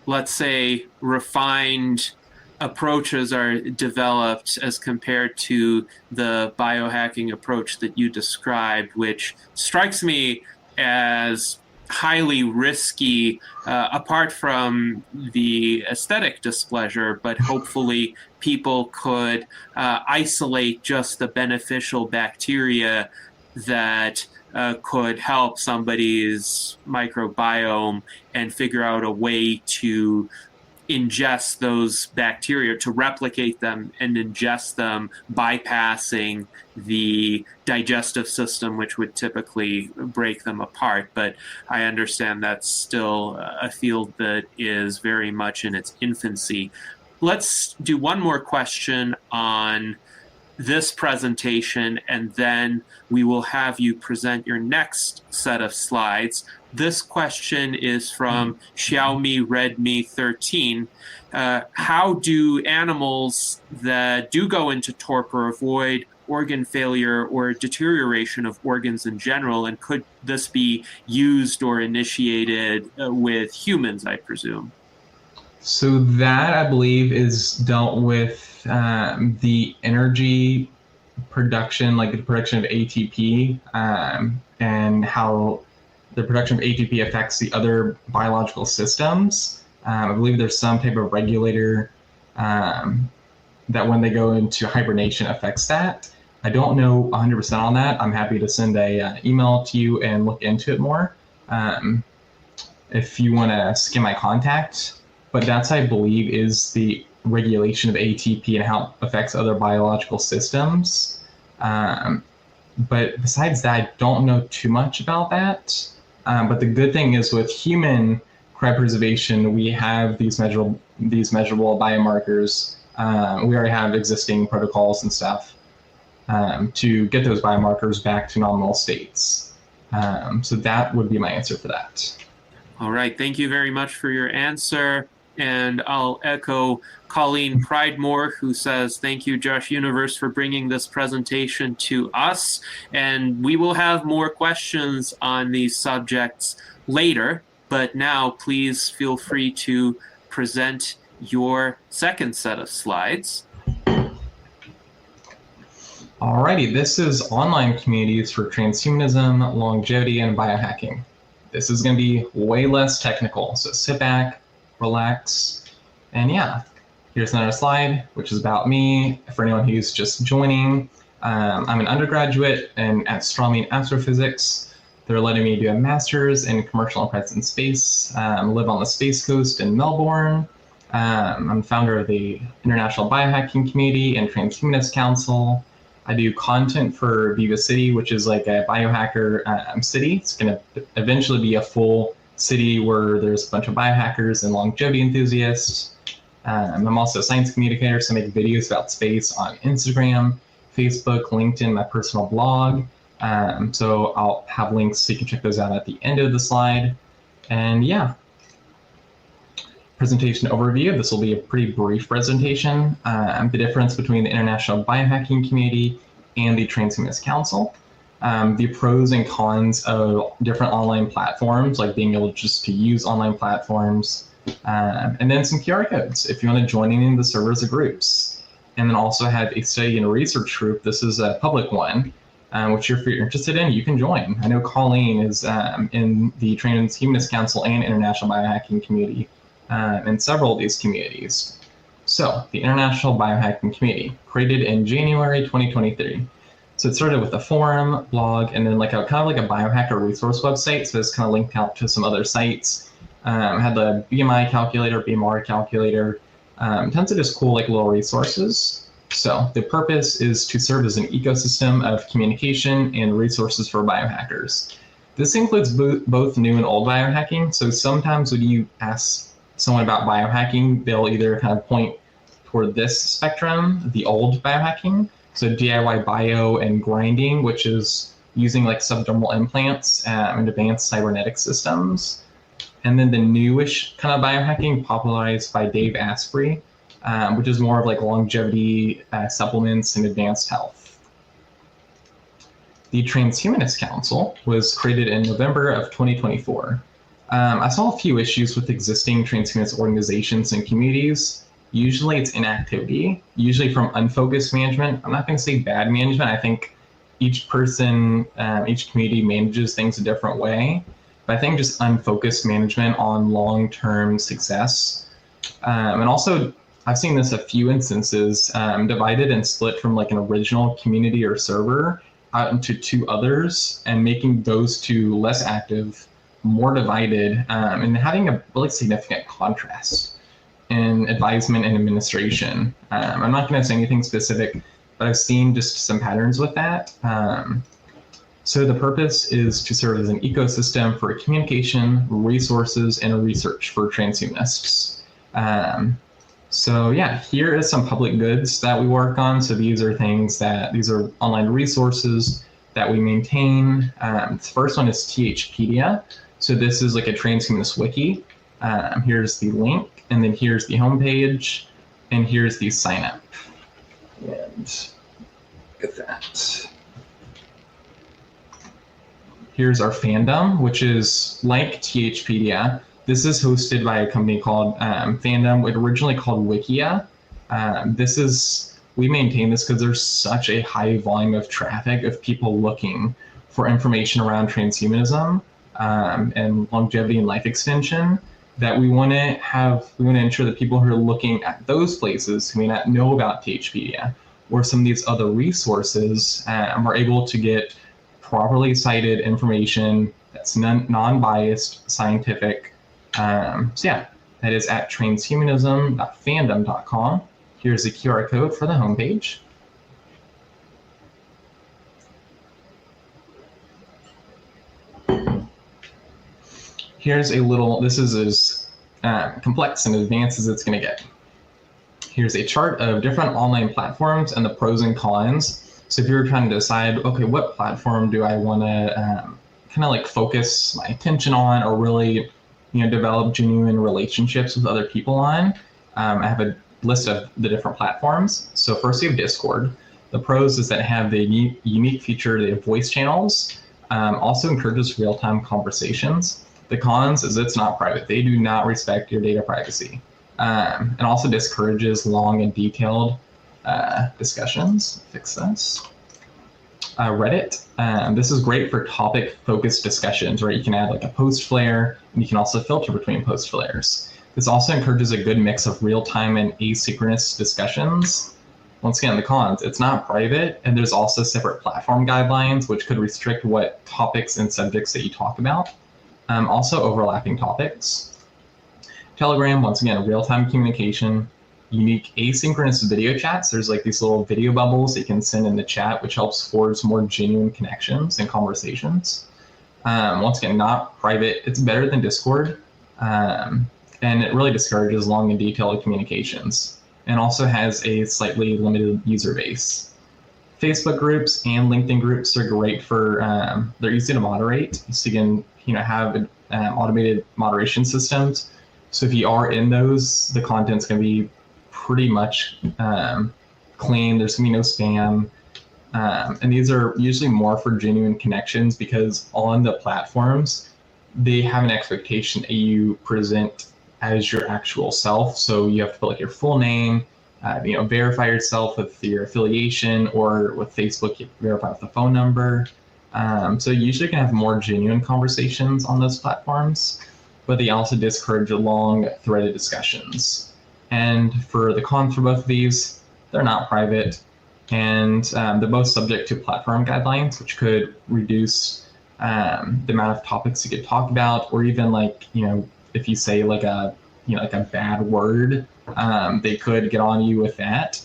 let's say, refined approaches are developed as compared to the biohacking approach that you described, which strikes me as highly risky, apart from the aesthetic displeasure, but hopefully people could isolate just the beneficial bacteria that could help somebody's microbiome and figure out a way to ingest those bacteria, to replicate them and ingest them, bypassing the digestive system, which would typically break them apart. But I understand that's still a field that is very much in its infancy. Let's do one more question on this presentation, and then we will have you present your next set of slides. This question is from Xiaomi Redmi 13. How do animals that do go into torpor avoid organ failure or deterioration of organs in general? And could this be used or initiated with humans, I presume? So that, I believe, is dealt with the energy production, like the production of ATP, and how the production of ATP affects the other biological systems. I believe there's some type of regulator that when they go into hibernation affects that. I don't know 100% on that. I'm happy to send a email to you and look into it more if you want to skim my contact. But that's, I believe, is the regulation of ATP and how it affects other biological systems. But besides that, I don't know too much about that. But the good thing is with human cryopreservation, we have these measurable biomarkers. We already have existing protocols and stuff to get those biomarkers back to nominal states. So that would be my answer for that. All right, thank you very much for your answer. And I'll echo Colleen Pridemore, who says, thank you, Josh Universe, for bringing this presentation to us. And we will have more questions on these subjects later, but now please feel free to present your second set of slides. Alrighty, this is online communities for transhumanism, longevity, and biohacking. This is going to be way less technical, so sit back, relax, and yeah, here's another slide, which is about me. For anyone who's just joining, I'm an undergraduate in astronomy and astrophysics. They're letting me do a master's in commercial and present space. Live on the Space Coast in Melbourne. I'm founder of the International Biohacking Community and Transhumanist Council. I do content for Viva City, which is like a biohacker city. It's going to eventually be a full city where there's a bunch of biohackers and longevity enthusiasts. I'm also a science communicator, so I make videos about space on Instagram, Facebook, LinkedIn, my personal blog. So I'll have links so you can check those out at the end of the slide. And yeah, presentation overview. This will be a pretty brief presentation. The difference between the International Biohacking Community and the Transhumanist Council. The pros and cons of different online platforms, like being able just to use online platforms, and then some QR codes if you want to join in the servers or groups. And then also have a study and research group. This is a public one, which if you're interested in, you can join. I know Colleen is in the Transhumanist Council and International Biohacking Community, and several of these communities. So the International Biohacking Community, created in January 2023. So it started with a forum, blog, and then like a kind of like a biohacker resource website. So it's kind of linked out to some other sites. Had the BMI calculator, BMR calculator, tons of just cool like little resources. So the purpose is to serve as an ecosystem of communication and resources for biohackers. This includes both new and old biohacking. So sometimes when you ask someone about biohacking, they'll either kind of point toward this spectrum, the old biohacking, so DIY bio and grinding, which is using like subdermal implants and advanced cybernetic systems. And then the newish kind of biohacking popularized by Dave Asprey, which is more of like longevity supplements and advanced health. The Transhumanist Council was created in November of 2024. I saw a few issues with existing transhumanist organizations and communities. Usually it's inactivity, usually from unfocused management. I'm not going to say bad management. I think each person, each community manages things a different way. But I think just unfocused management on long-term success. And also, I've seen this a few instances, divided and split from like an original community or server out into two others and making those two less active, more divided, and having a really significant contrast in advisement and administration. I'm not going to say anything specific, but I've seen just some patterns with that. So the purpose is to serve as an ecosystem for communication, resources, and research for transhumanists. So yeah, here is some public goods that we work on. So these are these are online resources that we maintain. The first one is THpedia. So this is like a transhumanist wiki. Here's the link, and then here's the homepage, and here's the sign up. And look at that. Here's our fandom, which is like THpedia. This is hosted by a company called Fandom, originally called Wikia. This is we maintain this because there's such a high volume of traffic of people looking for information around transhumanism and longevity and life extension, that we want to ensure that people who are looking at those places who may not know about THPedia or some of these other resources are able to get properly cited information that's non-biased, scientific. So yeah, that is at transhumanism.fandom.com. Here's a QR code for the homepage. Here's a little, this is as complex and advanced as it's going to get. Here's a chart of different online platforms and the pros and cons. So if you're trying to decide, okay, what platform do I want to kind of like focus my attention on, or really, develop genuine relationships with other people on, I have a list of the different platforms. So first you have Discord. The pros is that have the unique feature, they have voice channels, also encourages real-time conversations. The cons is it's not private. They do not respect your data privacy, and also discourages long and detailed discussions. Fix this. Reddit. This is great for topic-focused discussions, right? You can add like a post flare, and you can also filter between post flares. This also encourages a good mix of real-time and asynchronous discussions. Once again, the cons, it's not private, and there's also separate platform guidelines, which could restrict what topics and subjects that you talk about. Also overlapping topics. Telegram, once again, real-time communication, unique asynchronous video chats. There's like these little video bubbles that you can send in the chat, which helps forge more genuine connections and conversations. Once again, not private. It's better than Discord, and it really discourages long and detailed communications, and also has a slightly limited user base. Facebook groups and LinkedIn groups are great for, they're easy to moderate, so you can have automated moderation systems. So if you are in those, the content's going to be pretty much clean. There's going to be no spam. And these are usually more for genuine connections, because on the platforms, they have an expectation that you present as your actual self. So you have to put like your full name, verify yourself with your affiliation, or with Facebook, you verify with the phone number. So you usually can have more genuine conversations on those platforms, but they also discourage long threaded discussions. And for the cons for both of these, they're not private, and they're both subject to platform guidelines, which could reduce the amount of topics you could talk about, or even if you say like a bad word, they could get on you with that.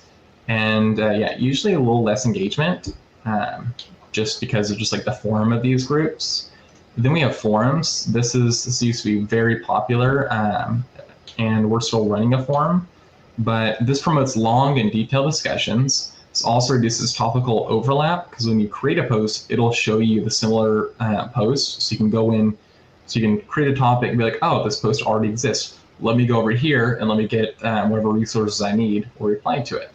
And usually a little less engagement, just because of just like the form of these groups. Then we have forums. This used to be very popular, and we're still running a forum, but this promotes long and detailed discussions. This also reduces topical overlap, because when you create a post, it'll show you the similar post. So you can go in, so you can create a topic and be like, oh, this post already exists. Let me go over here and let me get whatever resources I need or reply to it.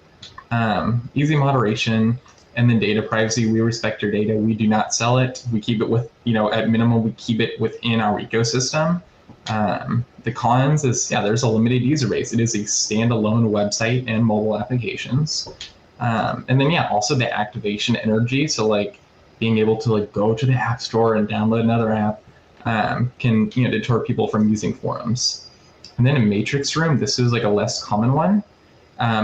Easy moderation. And then data privacy, we respect your data. We do not sell it. We keep it with, at minimum, we keep it within our ecosystem. The cons is, there's a limited user base. It is a standalone website and mobile applications. And then, also the activation energy. So like being able to like go to the app store and download another app can, deter people from using forums. And then a matrix room, this is like a less common one.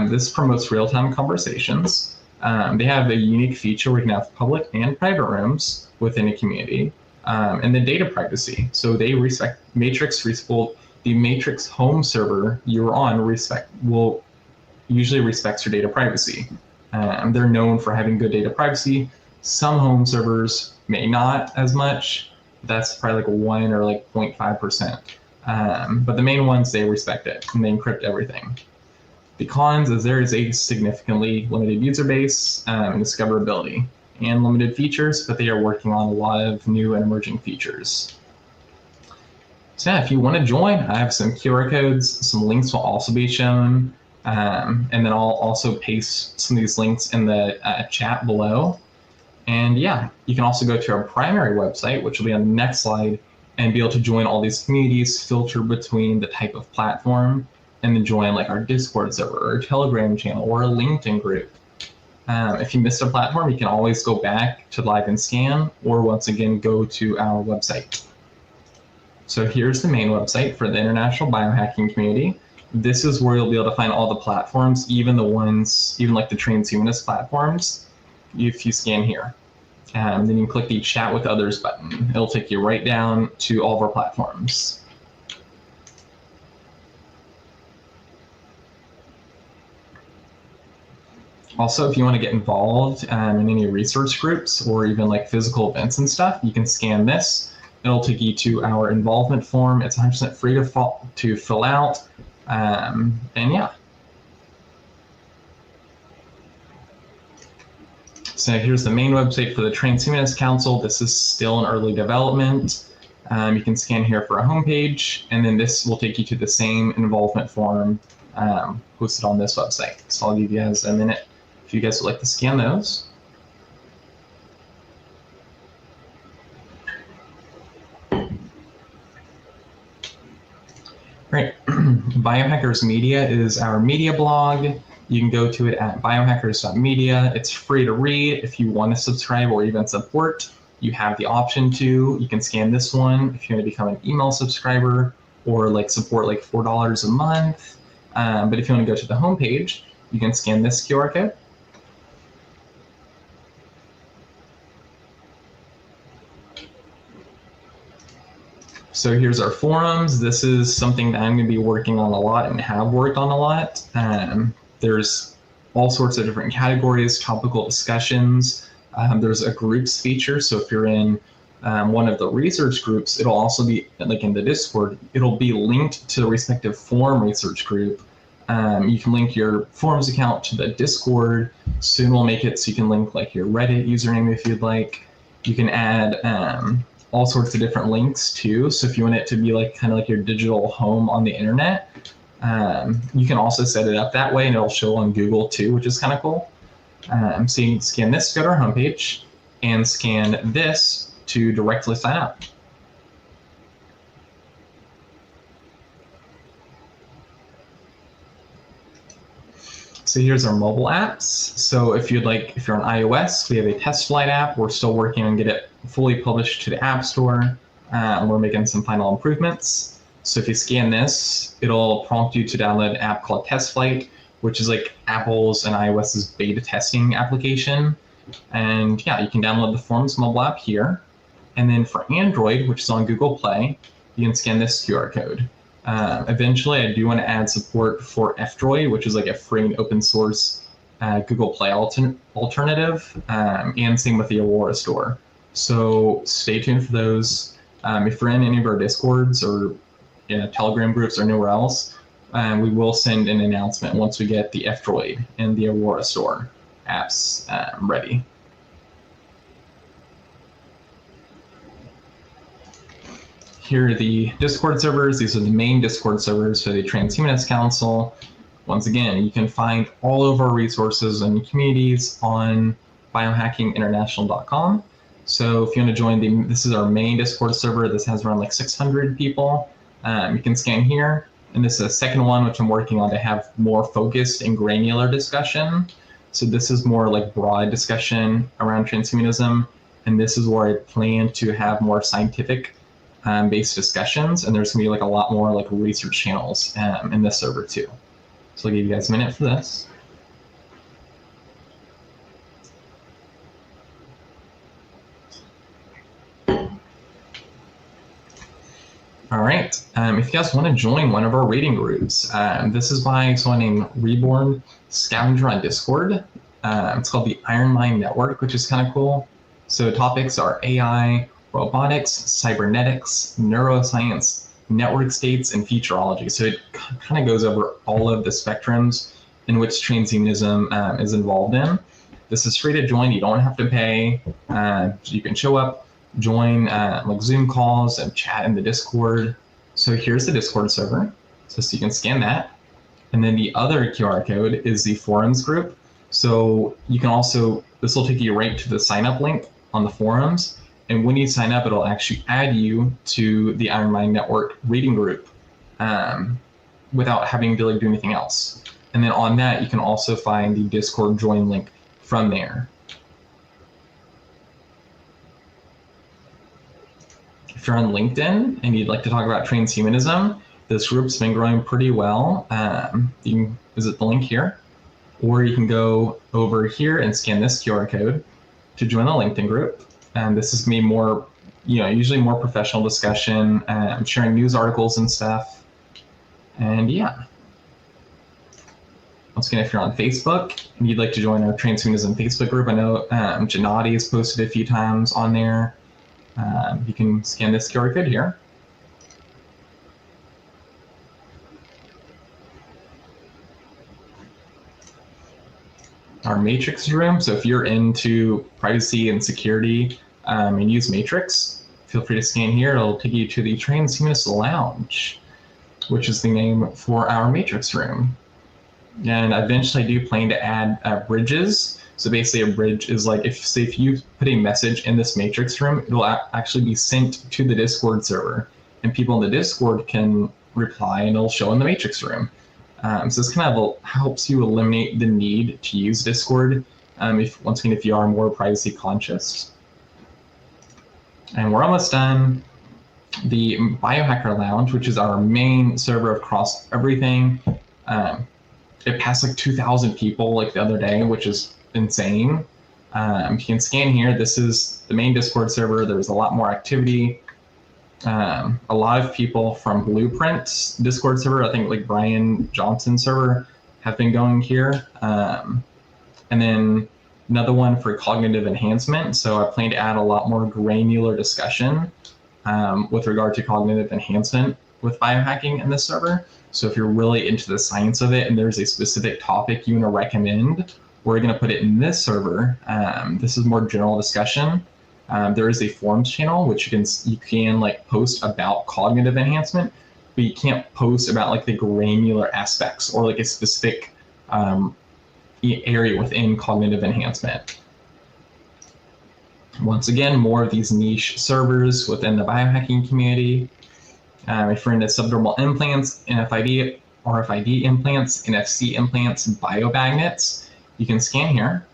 This promotes real-time conversations. They have a unique feature where you can have public and private rooms within a community, and then data privacy. So they respect the Matrix home server you're on will usually respects your data privacy. They're known for having good data privacy. Some home servers may not as much. That's probably like 1 or like 0.5%. But the main ones, they respect it and they encrypt everything. The cons is there is a significantly limited user base and discoverability, and limited features, but they are working on a lot of new and emerging features. So if you want to join, I have some QR codes, some links will also be shown, and then I'll also paste some of these links in the chat below. And you can also go to our primary website, which will be on the next slide, and be able to join all these communities, filter between the type of platform, and then join like our Discord server or Telegram channel or a LinkedIn group. If you missed a platform, you can always go back to live and scan, or once again, go to our website. So here's the main website for the International Biohacking Community. This is where you'll be able to find all the platforms, even like the transhumanist platforms, if you scan here. Then you can click the Chat with Others button. It'll take you right down to all of our platforms. Also, if you want to get involved in any research groups or even like physical events and stuff, you can scan this. It'll take you to our involvement form. It's 100% free to fill out. And yeah. So here's the main website for the Transhumanist Council. This is still in early development. You can scan here for a homepage, and then this will take you to the same involvement form hosted on this website. So I'll give you guys a minute if you guys would like to scan those. Great. Biohackers Media is our media blog. You can go to it at biohackers.media. It's free to read. If you want to subscribe or even support, you have the option to. You can scan this one if you want to become an email subscriber or like support like $4 a month. But if you want to go to the homepage, you can scan this QR code. So here's our forums. This is something that I'm going to be working on a lot and have worked on a lot. There's all sorts of different categories, topical discussions. There's a groups feature. So if you're in one of the research groups, it'll also be like in the Discord, it'll be linked to the respective forum research group. You can link your forums account to the Discord. Soon we'll make it so you can link like your Reddit username if you'd like. You can add all sorts of different links too. So if you want it to be like kind of like your digital home on the internet, you can also set it up that way, and it'll show on Google too, which is kind of cool. So you can scan this to go to our homepage, and scan this to directly sign up. So here's our mobile apps. So if you're on iOS, we have a test flight app. We're still working on get it fully published to the App Store. And we're making some final improvements. So if you scan this, it'll prompt you to download an app called Test Flight, which is like Apple's and iOS's beta testing application. And yeah, you can download the Forms mobile app here. And then for Android, which is on Google Play, you can scan this QR code. Eventually, I do want to add support for F-Droid, which is like a free and open source Google Play alternative, and same with the Aurora store. So stay tuned for those. If you're in any of our Discords or Telegram groups or anywhere else, we will send an announcement once we get the F-Droid and the Aurora store apps ready. Here are the Discord servers. These are the main Discord servers for the Transhumanist Council. Once again, you can find all of our resources and communities on biohackinginternational.com. So if you want to join this is our main Discord server. This has around like 600 people. You can scan here. And this is a second one, which I'm working on to have more focused and granular discussion. So this is more like broad discussion around transhumanism. And this is where I plan to have more scientific based discussions, and there's gonna be like a lot more like research channels in this server too. So I'll give you guys a minute for this. All right, if you guys want to join one of our reading groups, this is by someone named Reborn Scavenger on Discord. It's called the Iron Mind Network, which is kind of cool. So topics are AI, robotics, cybernetics, neuroscience, network states, and futurology. So it kind of goes over all of the spectrums in which transhumanism is involved in. This is free to join. You don't have to pay. You can show up, join like Zoom calls and chat in the Discord. So here's the Discord server. So you can scan that. And then the other QR code is the forums group. So you can also, this will take you right to the sign up link on the forums. And when you sign up, it'll actually add you to the Iron Mind Network reading group without having to like do anything else. And then on that, you can also find the Discord join link from there. If you're on LinkedIn and you'd like to talk about transhumanism, this group's been growing pretty well. You can visit the link here, or you can go over here and scan this QR code to join the LinkedIn group. And this is gonna be more, usually more professional discussion. I'm sharing news articles and stuff. And yeah. Once again, if you're on Facebook and you'd like to join our Transhumanism Facebook group, I know Gennady has posted a few times on there. You can scan this QR code here. Our Matrix room, so if you're into privacy and security and use Matrix, feel free to scan here. It'll take you to the Transhumanist Lounge, which is the name for our Matrix room. And eventually I do plan to add bridges. So basically a bridge is like, if you put a message in this Matrix room, it'll actually be sent to the Discord server, and people in the Discord can reply and it'll show in the Matrix room. So this kind of helps you eliminate the need to use Discord once again, if you are more privacy conscious. And we're almost done. The Biohacker Lounge, which is our main server across everything. It passed like 2,000 people like the other day, which is insane. You can scan here. This is the main Discord server. There's a lot more activity. A lot of people from Blueprint's Discord server, I think like Brian Johnson's server, have been going here. And then another one for cognitive enhancement. So I plan to add a lot more granular discussion with regard to cognitive enhancement with biohacking in this server. So if you're really into the science of it and there's a specific topic you want to recommend, we're going to put it in this server. This is more general discussion. There is a forums channel which you can like post about cognitive enhancement, but you can't post about like the granular aspects or like a specific area within cognitive enhancement. Once again, more of these niche servers within the biohacking community. If you're into subdermal implants, RFID implants, NFC implants, biomagnets, you can scan here.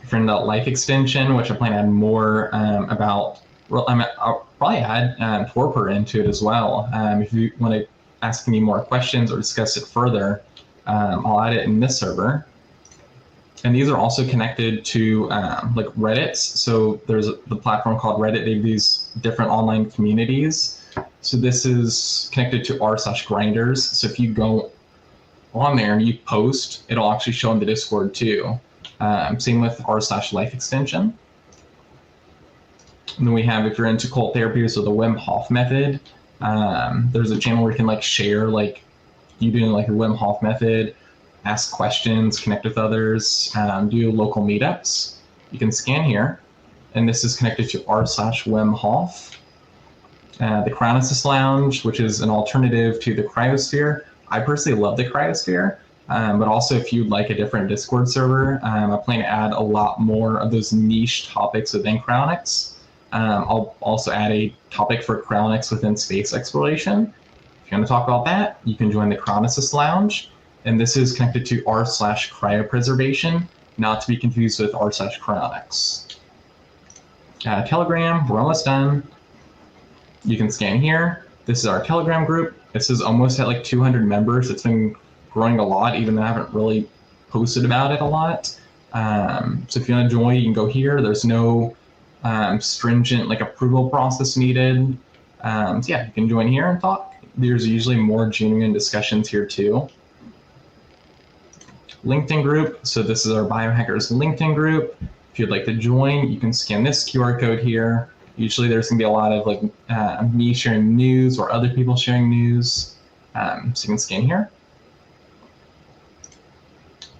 If you're into life extension, which I plan to add more about, I'll probably add torpor into it as well. If you want to ask me more questions or discuss it further, I'll add it in this server. And these are also connected to like Reddits. So there's the platform called Reddit. They have these different online communities. So this is connected to r/grinders. So if you go on there and you post, it'll actually show in the Discord too. Same with r/life extension. And then we have, if you're into cult therapies or the Wim Hof method, there's a channel where you can like share like you doing like a Wim Hof method, ask questions, connect with others, do local meetups. You can scan here, and this is connected to r/Wim Hof. The Cryonisist Lounge, which is an alternative to the cryosphere. I personally love the cryosphere, but also if you'd like a different Discord server, I plan to add a lot more of those niche topics within cryonics. I'll also add a topic for cryonics within space exploration. If you want to talk about that, you can join the Cryonisist Lounge. And this is connected to r/cryopreservation, not to be confused with r/cryonics. Telegram, we're almost done. You can scan here. This is our Telegram group. This is almost at like 200 members. It's been growing a lot, even though I haven't really posted about it a lot. So if you want to join, you can go here. There's no stringent like approval process needed. So yeah, you can join here and talk. There's usually more genuine discussions here too. LinkedIn group. So this is our Biohackers LinkedIn group. If you'd like to join, you can scan this QR code here. Usually there's gonna be a lot of like me sharing news or other people sharing news. So you can scan here.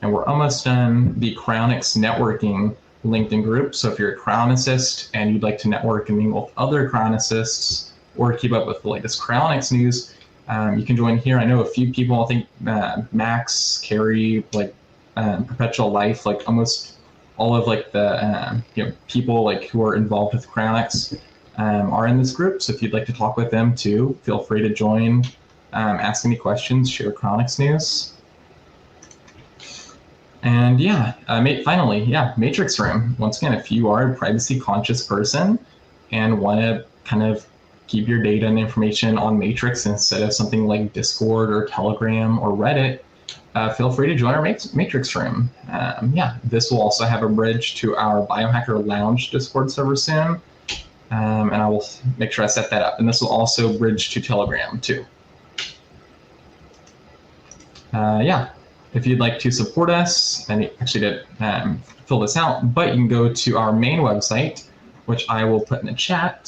And we're almost done. The Cryonics Networking LinkedIn group. So if you're a cryonicist and you'd like to network and mingle with other cryonicists or keep up with the latest cryonics news, you can join here. I know a few people, I think Max, Carrie, like Perpetual Life, like almost all of like the people like who are involved with cryonics are in this group. So if you'd like to talk with them too, feel free to join, ask any questions, share cryonics news. And yeah, finally, Matrix Room. Once again, if you are a privacy conscious person and want to kind of keep your data and information on Matrix instead of something like Discord or Telegram or Reddit, feel free to join our Matrix Room. This will also have a bridge to our Biohacker Lounge Discord server soon, and I will make sure I set that up. And this will also bridge to Telegram too. If you'd like to support us, and actually to fill this out, but you can go to our main website, which I will put in the chat.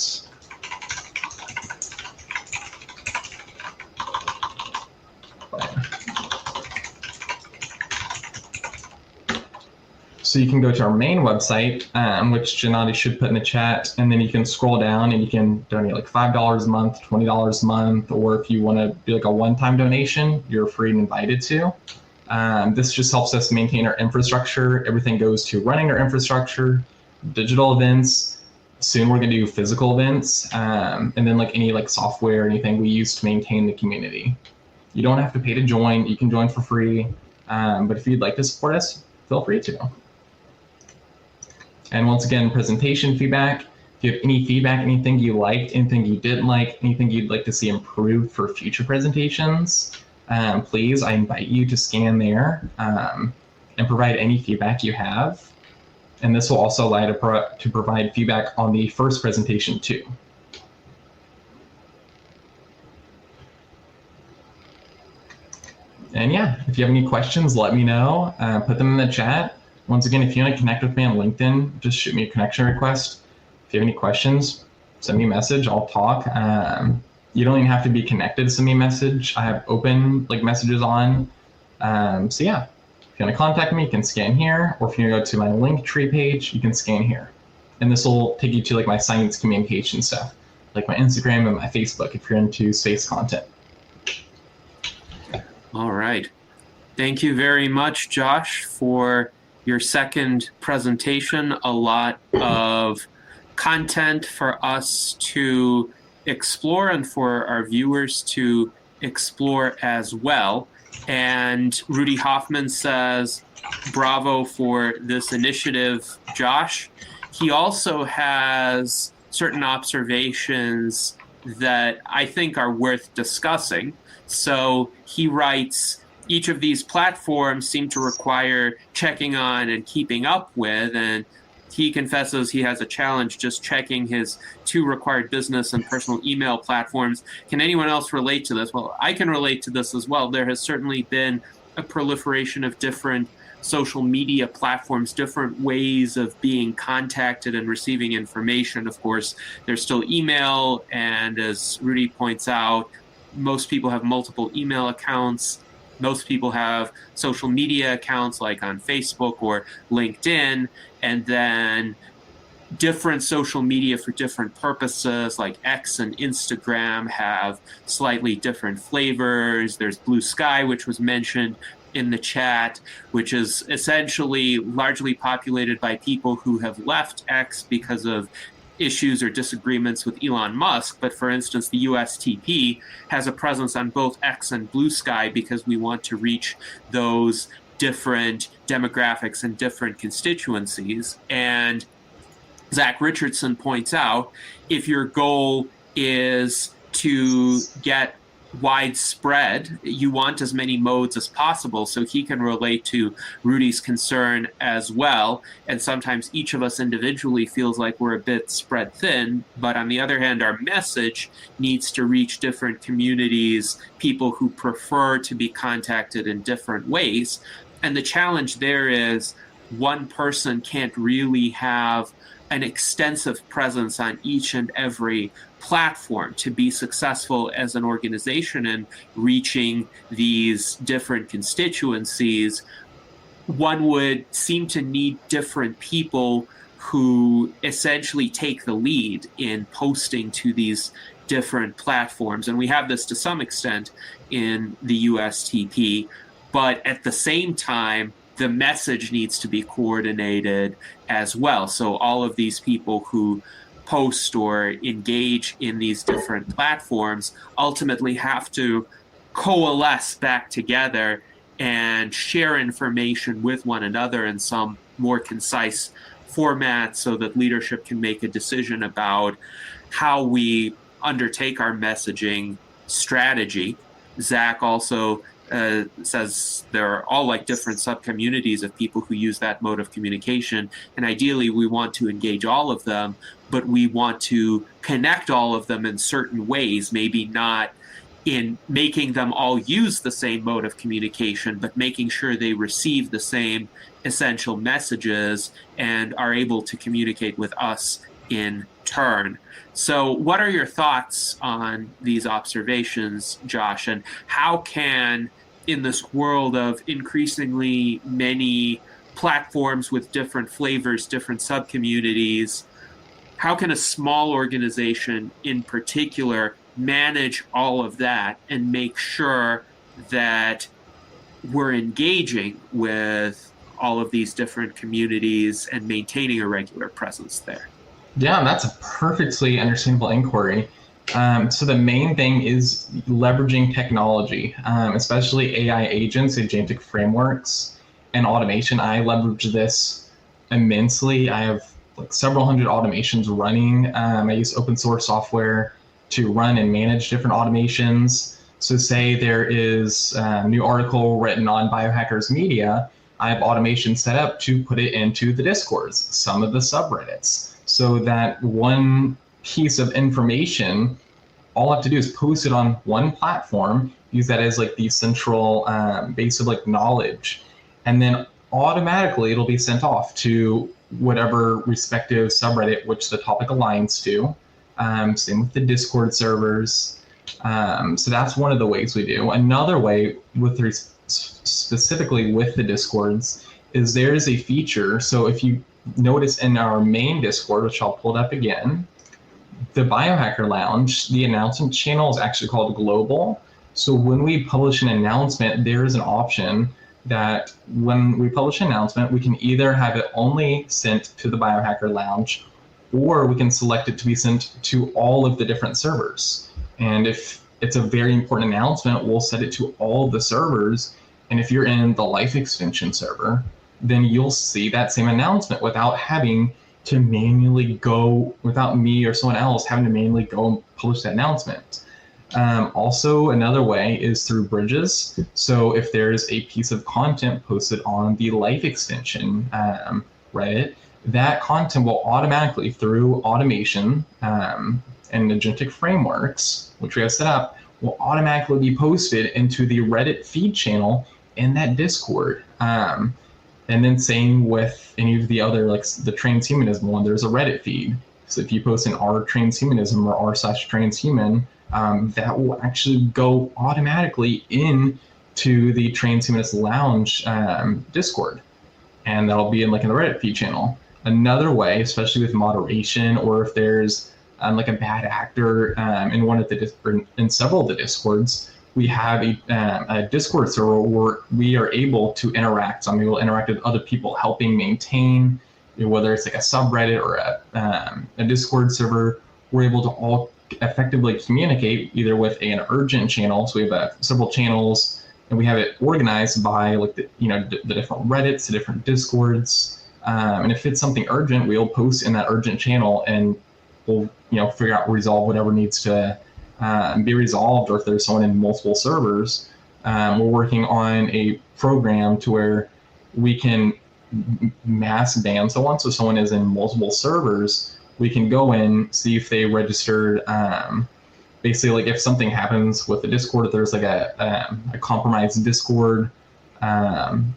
So you can go to our main website, which Gennady should put in the chat, and then you can scroll down and you can donate like $5 a month, $20 a month, or if you want to do like a one-time donation, you're free and invited to. This just helps us maintain our infrastructure. Everything goes to running our infrastructure, digital events. Soon we're going to do physical events, and then like any like software, anything we use to maintain the community. You don't have to pay to join. You can join for free. But if you'd like to support us, feel free to. And once again, presentation feedback. If you have any feedback, anything you liked, anything you didn't like, anything you'd like to see improved for future presentations, please, I invite you to scan there and provide any feedback you have. And this will also allow you to provide feedback on the first presentation too. And yeah, if you have any questions, let me know. Put them in the chat. Once again, if you want to connect with me on LinkedIn, just shoot me a connection request. If you have any questions, send me a message. I'll talk. You don't even have to be connected to send me a message. I have open like messages on. So yeah, if you want to contact me, you can scan here, or if you go to my Linktree page, you can scan here. And this will take you to like my science communication stuff, like my Instagram and my Facebook if you're into space content. All right. Thank you very much, Josh, for your second presentation. A lot of content for us to explore and for our viewers to explore as well. And Rudy Hoffman says, bravo for this initiative, Josh. He also has certain observations that I think are worth discussing. So he writes, each of these platforms seem to require checking on and keeping up with, and he confesses he has a challenge just checking his 2 required business and personal email platforms. Can anyone else relate to this? Well, I can relate to this as well. There has certainly been a proliferation of different social media platforms, different ways of being contacted and receiving information. Of course, there's still email, and as Rudy points out, most people have multiple email accounts. Most people have social media accounts like on Facebook or LinkedIn, and then different social media for different purposes like X and Instagram have slightly different flavors. There's Blue Sky, which was mentioned in the chat, which is essentially largely populated by people who have left X because of issues or disagreements with Elon Musk. But for instance, the USTP has a presence on both X and Blue Sky because we want to reach those different demographics and different constituencies. And Zach Richardson points out, if your goal is to get widespread, you want as many modes as possible. So he can relate to Rudy's concern as well. And sometimes each of us individually feels like we're a bit spread thin. But on the other hand, our message needs to reach different communities, people who prefer to be contacted in different ways. And the challenge there is one person can't really have an extensive presence on each and every platform to be successful as an organization in reaching these different constituencies. One would seem to need different people who essentially take the lead in posting to these different platforms. And we have this to some extent in the USTP, but at the same time, the message needs to be coordinated as well. So all of these people who post or engage in these different platforms ultimately have to coalesce back together and share information with one another in some more concise format so that leadership can make a decision about how we undertake our messaging strategy. Zach also says there are all like different sub-communities of people who use that mode of communication. And ideally, we want to engage all of them, but we want to connect all of them in certain ways, maybe not in making them all use the same mode of communication, but making sure they receive the same essential messages and are able to communicate with us in turn. So what are your thoughts on these observations, Josh? And how can, in this world of increasingly many platforms with different flavors, different sub-communities, how can a small organization in particular manage all of that and make sure that we're engaging with all of these different communities and maintaining a regular presence there? Yeah, that's a perfectly understandable inquiry. So the main thing is leveraging technology, especially AI agents, agentic frameworks, and automation. I leverage this immensely. I have like several hundred automations running. I use open source software to run and manage different automations. So say there is a new article written on biohackers media, I have automation set up to put it into the Discords, some of the subreddits, so that one piece of information, all I have to do is post it on one platform, use that as like the central base of like knowledge, and then automatically it'll be sent off to whatever respective subreddit which the topic aligns to. Same with the Discord servers. So that's one of the ways we do. Another way, specifically with the Discords, is there is a feature. So if you notice in our main Discord, which I'll pull it up again, the Biohacker Lounge, the announcement channel is actually called Global. So when we publish an announcement, there is an option that when we publish an announcement, we can either have it only sent to the Biohacker Lounge, or we can select it to be sent to all of the different servers. And if it's a very important announcement, we'll set it to all the servers. And if you're in the Life Extension server, then you'll see that same announcement without having to manually go, without me or someone else having to manually go and publish that announcement. Also, another way is through bridges. So if there's a piece of content posted on the Life Extension Reddit, that content will automatically, through automation and agentic frameworks, which we have set up, will automatically be posted into the Reddit feed channel in that Discord. And then same with any of the other, like the transhumanism one, there's a Reddit feed. So if you post an r/transhumanism or r/transhuman, that will actually go automatically into the Transhumanist Lounge Discord. And that'll be in the Reddit feed channel. Another way, especially with moderation, or if there's like a bad actor in one of the in several of the Discords, we have a Discord server where we are able to interact. So I'm able to interact with other people helping maintain, whether it's like a subreddit or a Discord server. We're able to all effectively communicate either with an urgent channel. So we have several channels, and we have it organized by like the different Reddits, the different Discords. And if it's something urgent, we'll post in that urgent channel, and we'll figure out, resolve whatever needs to be resolved. Or if there's someone in multiple servers, we're working on a program to where we can mass ban someone. So someone is in multiple servers, we can go in, see if they registered. Basically, like if something happens with the Discord, if there's like a compromised Discord,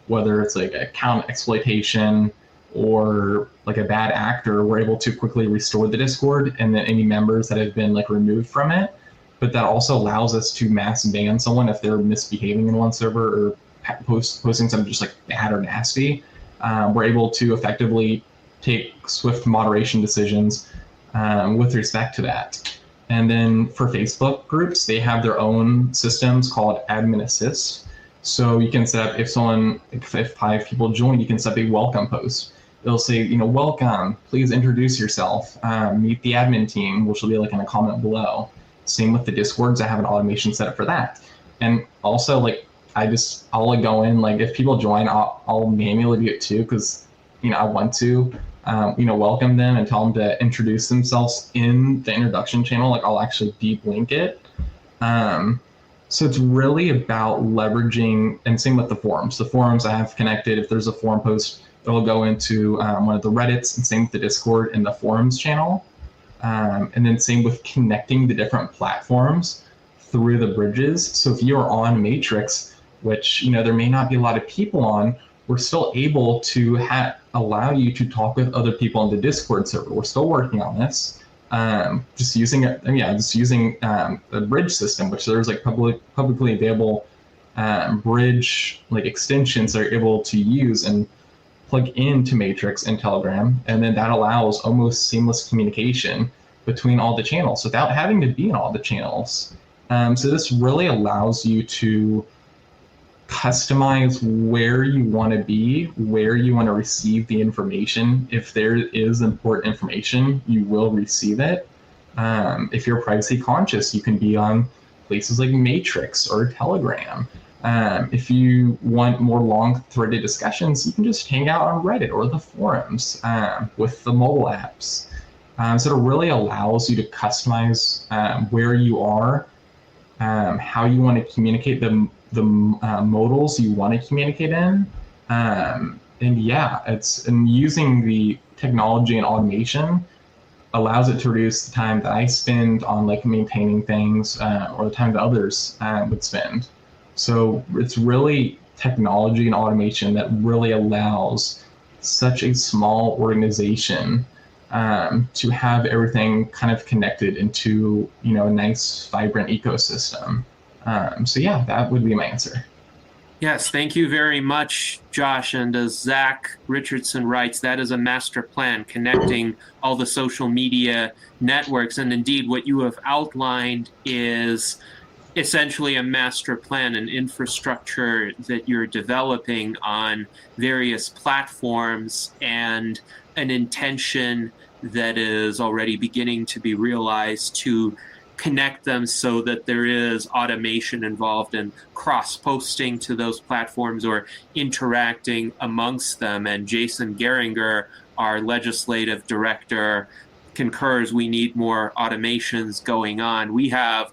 whether it's like account exploitation or like a bad actor, we're able to quickly restore the Discord and then any members that have been like removed from it. But that also allows us to mass ban someone if they're misbehaving in one server or posting something just like bad or nasty. We're able to effectively take swift moderation decisions with respect to that. And then for Facebook groups, they have their own systems called admin assist. So you can set up, if 5 people join, you can set up a welcome post. It'll say, welcome, please introduce yourself, meet the admin team, which will be like in a comment below. Same with the Discords, I have an automation set up for that. And also like I'll like go in, like if people join, I'll manually do it too, because I want to welcome them and tell them to introduce themselves in the introduction channel. Like I'll actually deep link it. So it's really about leveraging, and same with the forums. The forums I have connected, if there's a forum post, it'll go into one of the Reddits, and same with the Discord and the forums channel. And then same with connecting the different platforms through the bridges. So if you're on Matrix, which there may not be a lot of people on, we're still able to allow you to talk with other people in the Discord server. We're still working on this. Just using the bridge system, which there's like publicly available bridge like extensions that are able to use and plug into Matrix and Telegram, and then that allows almost seamless communication between all the channels without having to be in all the channels. So this really allows you to customize where you want to be, where you want to receive the information. If there is important information, you will receive it. If you're privacy conscious, you can be on places like Matrix or Telegram. If you want more long-threaded discussions, you can just hang out on Reddit or the forums with the mobile apps. So it really allows you to customize where you are, how you want to communicate the modals you want to communicate in. And using the technology and automation allows it to reduce the time that I spend on like maintaining things or the time that others would spend. So it's really technology and automation that really allows such a small organization to have everything kind of connected into a nice, vibrant ecosystem. So yeah, that would be my answer. Yes, thank you very much, Josh. And as Zach Richardson writes, that is a master plan, connecting all the social media networks. And indeed, what you have outlined is essentially a master plan, an infrastructure that you're developing on various platforms, and an intention that is already beginning to be realized to connect them so that there is automation involved in cross-posting to those platforms or interacting amongst them. And Jason Geringer, our legislative director, concurs we need more automations going on. We have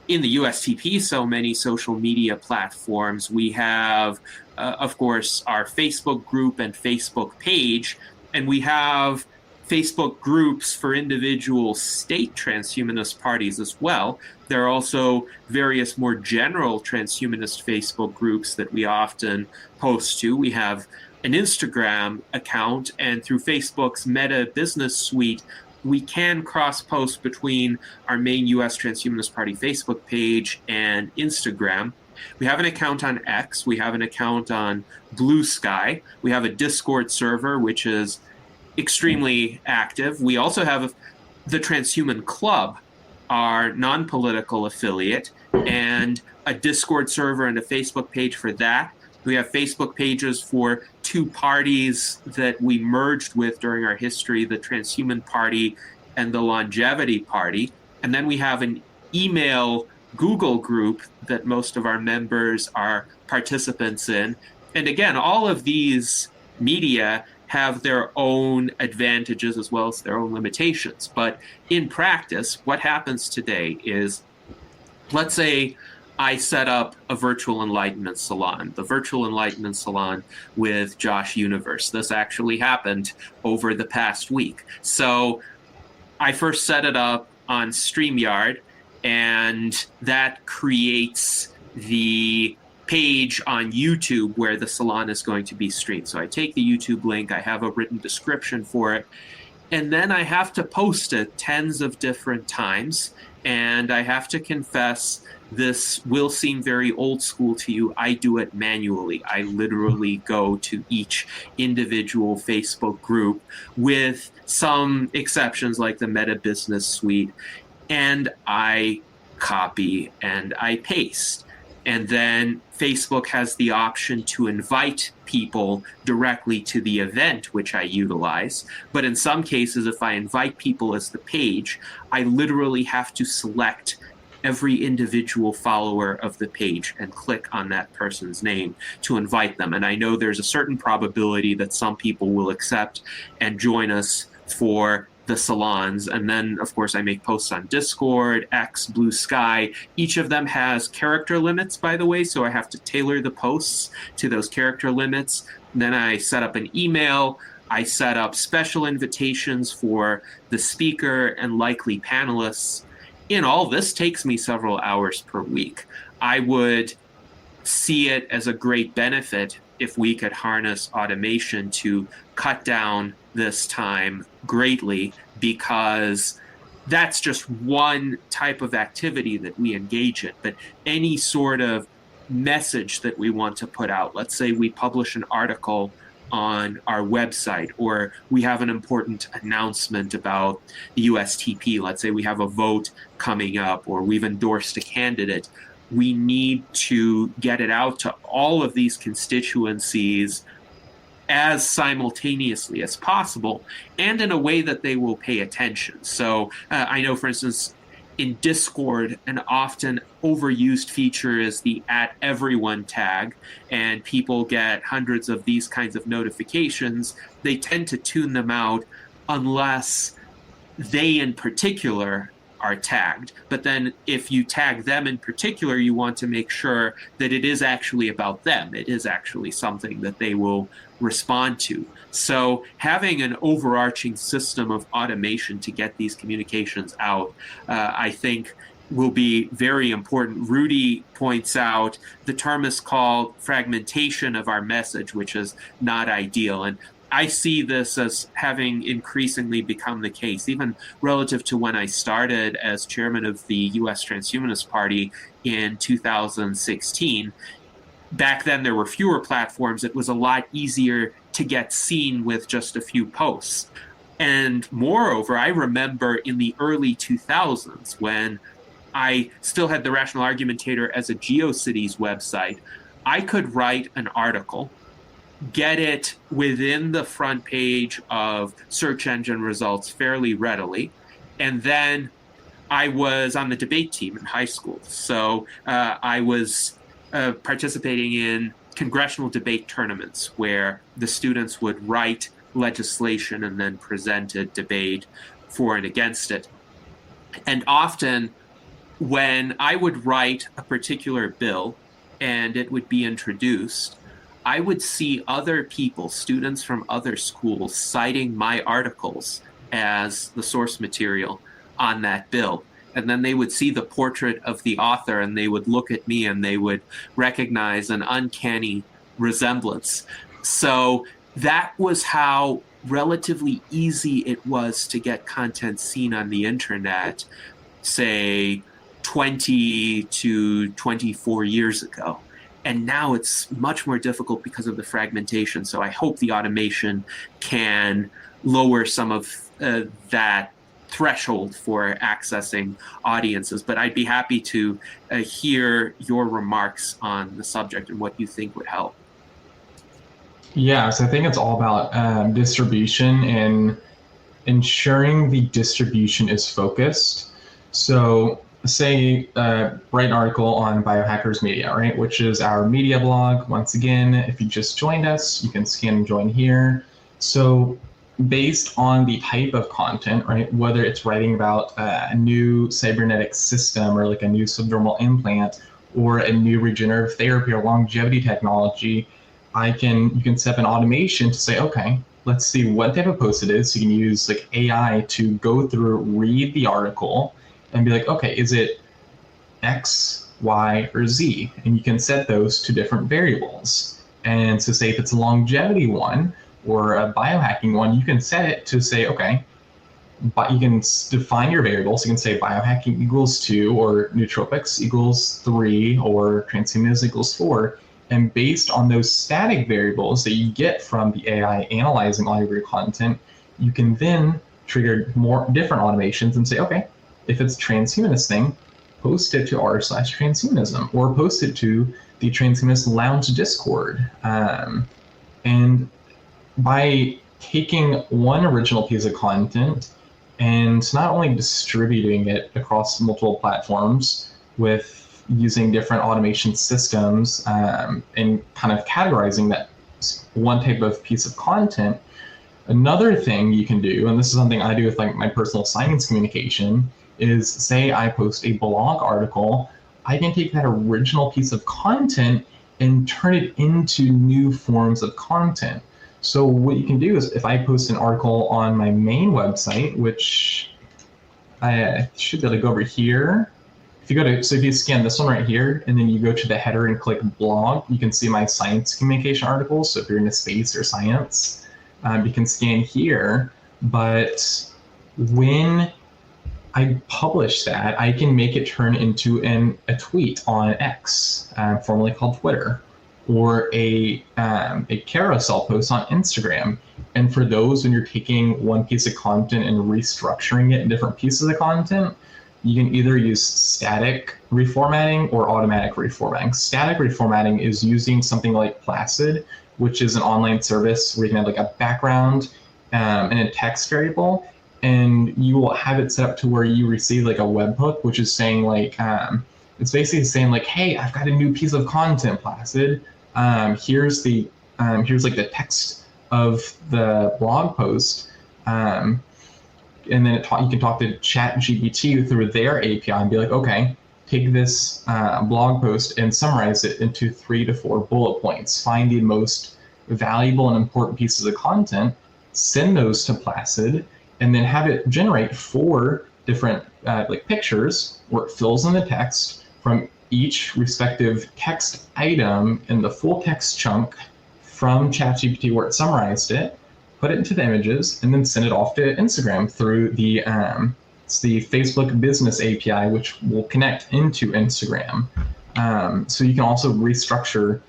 in the USTP so many social media platforms. We have, of course, our Facebook group and Facebook page, and we have Facebook groups for individual state transhumanist parties as well. There are also various more general transhumanist Facebook groups that we often post to. We have an Instagram account, and through Facebook's Meta Business Suite, we can cross-post between our main U.S. Transhumanist Party Facebook page and Instagram. We have an account on X. We have an account on Blue Sky. We have a Discord server, which is extremely active. We also have the Transhuman Club, our non-political affiliate, and a Discord server and a Facebook page for that. We have Facebook pages for two parties that we merged with during our history, the Transhuman Party and the Longevity Party. And then we have an email Google group that most of our members are participants in. And again, all of these media have their own advantages as well as their own limitations. But in practice, what happens today is, let's say I set up a virtual enlightenment salon, the virtual enlightenment salon with Josh Universe. This actually happened over the past week. So I first set it up on StreamYard, and that creates the page on YouTube where the salon is going to be streamed. So I take the YouTube link, I have a written description for it, and then I have to post it tens of different times. And I have to confess, this will seem very old school to you. I do it manually. I literally go to each individual Facebook group, with some exceptions like the Meta Business Suite, and I copy and I paste. And then Facebook has the option to invite people directly to the event, which I utilize. But in some cases, if I invite people as the page, I literally have to select every individual follower of the page and click on that person's name to invite them. And I know there's a certain probability that some people will accept and join us for the salons. And then, of course, I make posts on Discord, X, Blue Sky. Each of them has character limits, by the way, so I have to tailor the posts to those character limits. And then I set up an email. I set up special invitations for the speaker and likely panelists. In all, this takes me several hours per week. I would see it as a great benefit if we could harness automation to cut down this time greatly, because that's just one type of activity that we engage in. But any sort of message that we want to put out, let's say we publish an article on our website, or we have an important announcement about the USTP, let's say we have a vote coming up, or we've endorsed a candidate, we need to get it out to all of these constituencies as simultaneously as possible, and in a way that they will pay attention. So I know, for instance, in Discord, an often overused feature is the @everyone tag, and people get hundreds of these kinds of notifications. They tend to tune them out unless they in particular are tagged. But then if you tag them in particular, you want to make sure that it is actually about them. It is actually something that they will respond to. So having an overarching system of automation to get these communications out, I think will be very important. Rudy points out the term is called fragmentation of our message, which is not ideal. And I see this as having increasingly become the case, even relative to when I started as chairman of the U.S. Transhumanist Party in 2016. Back then, there were fewer platforms. It was a lot easier to get seen with just a few posts. And moreover, I remember in the early 2000s when I still had the Rational Argumentator as a GeoCities website, I could write an article, get it within the front page of search engine results fairly readily. And then I was on the debate team in high school. So I was participating in congressional debate tournaments where the students would write legislation and then present a debate for and against it. And often when I would write a particular bill and it would be introduced, I would see other people, students from other schools, citing my articles as the source material on that bill. And then they would see the portrait of the author and they would look at me and they would recognize an uncanny resemblance. So that was how relatively easy it was to get content seen on the internet, say 20 to 24 years ago. And now it's much more difficult because of the fragmentation. So I hope the automation can lower some of that threshold for accessing audiences. But I'd be happy to hear your remarks on the subject and what you think would help. Yeah, so I think it's all about distribution and ensuring the distribution is focused. So say write an article on Biohackers Media, right, which is our media blog. Once again, if you just joined us, you can scan and join here. So based on the type of content, right, whether it's writing about a new cybernetic system or like a new subdermal implant or a new regenerative therapy or longevity technology, you can set up an automation to say, okay, let's see what type of post it is. So you can use like AI to go through, read the article and be like, okay, is it X, Y, or Z? And you can set those to different variables. And so say if it's a longevity one or a biohacking one, you can set it to say, okay, but you can define your variables. You can say biohacking equals 2 or nootropics equals 3 or transhumanism equals 4. And based on those static variables that you get from the AI analyzing all of your content, you can then trigger more different automations and say, okay, if it's transhumanist thing, post it to r/transhumanism or post it to the Transhumanist Lounge Discord. And by taking one original piece of content and not only distributing it across multiple platforms, with using different automation systems and kind of categorizing that one type of piece of content. Another thing you can do, and this is something I do with like my personal science communication, is say I post a blog article, I can take that original piece of content and turn it into new forms of content. So what you can do is if I post an article on my main website, which I should be able to go over here. If you scan this one right here, and then you go to the header and click blog, you can see my science communication articles. So if you're into space or science, you can scan here. But when I publish that, I can make it turn into a tweet on X, formerly called Twitter, or a carousel post on Instagram. And for those, when you're taking one piece of content and restructuring it in different pieces of content, you can either use static reformatting or automatic reformatting. Static reformatting is using something like Placid, which is an online service where you can have like a background and a text variable, and you will have it set up to where you receive like a webhook, which is saying like, it's basically saying like, hey, I've got a new piece of content, Placid. Here's like the text of the blog post. And then you can talk to ChatGPT through their API and be like, okay, take this blog post and summarize it into 3 to 4 bullet points. Find the most valuable and important pieces of content, send those to Placid, and then have it generate 4 different like pictures where it fills in the text from each respective text item in the full text chunk from ChatGPT where it summarized it, put it into the images, and then send it off to Instagram through the it's the Facebook Business API, which will connect into Instagram. So you can also restructure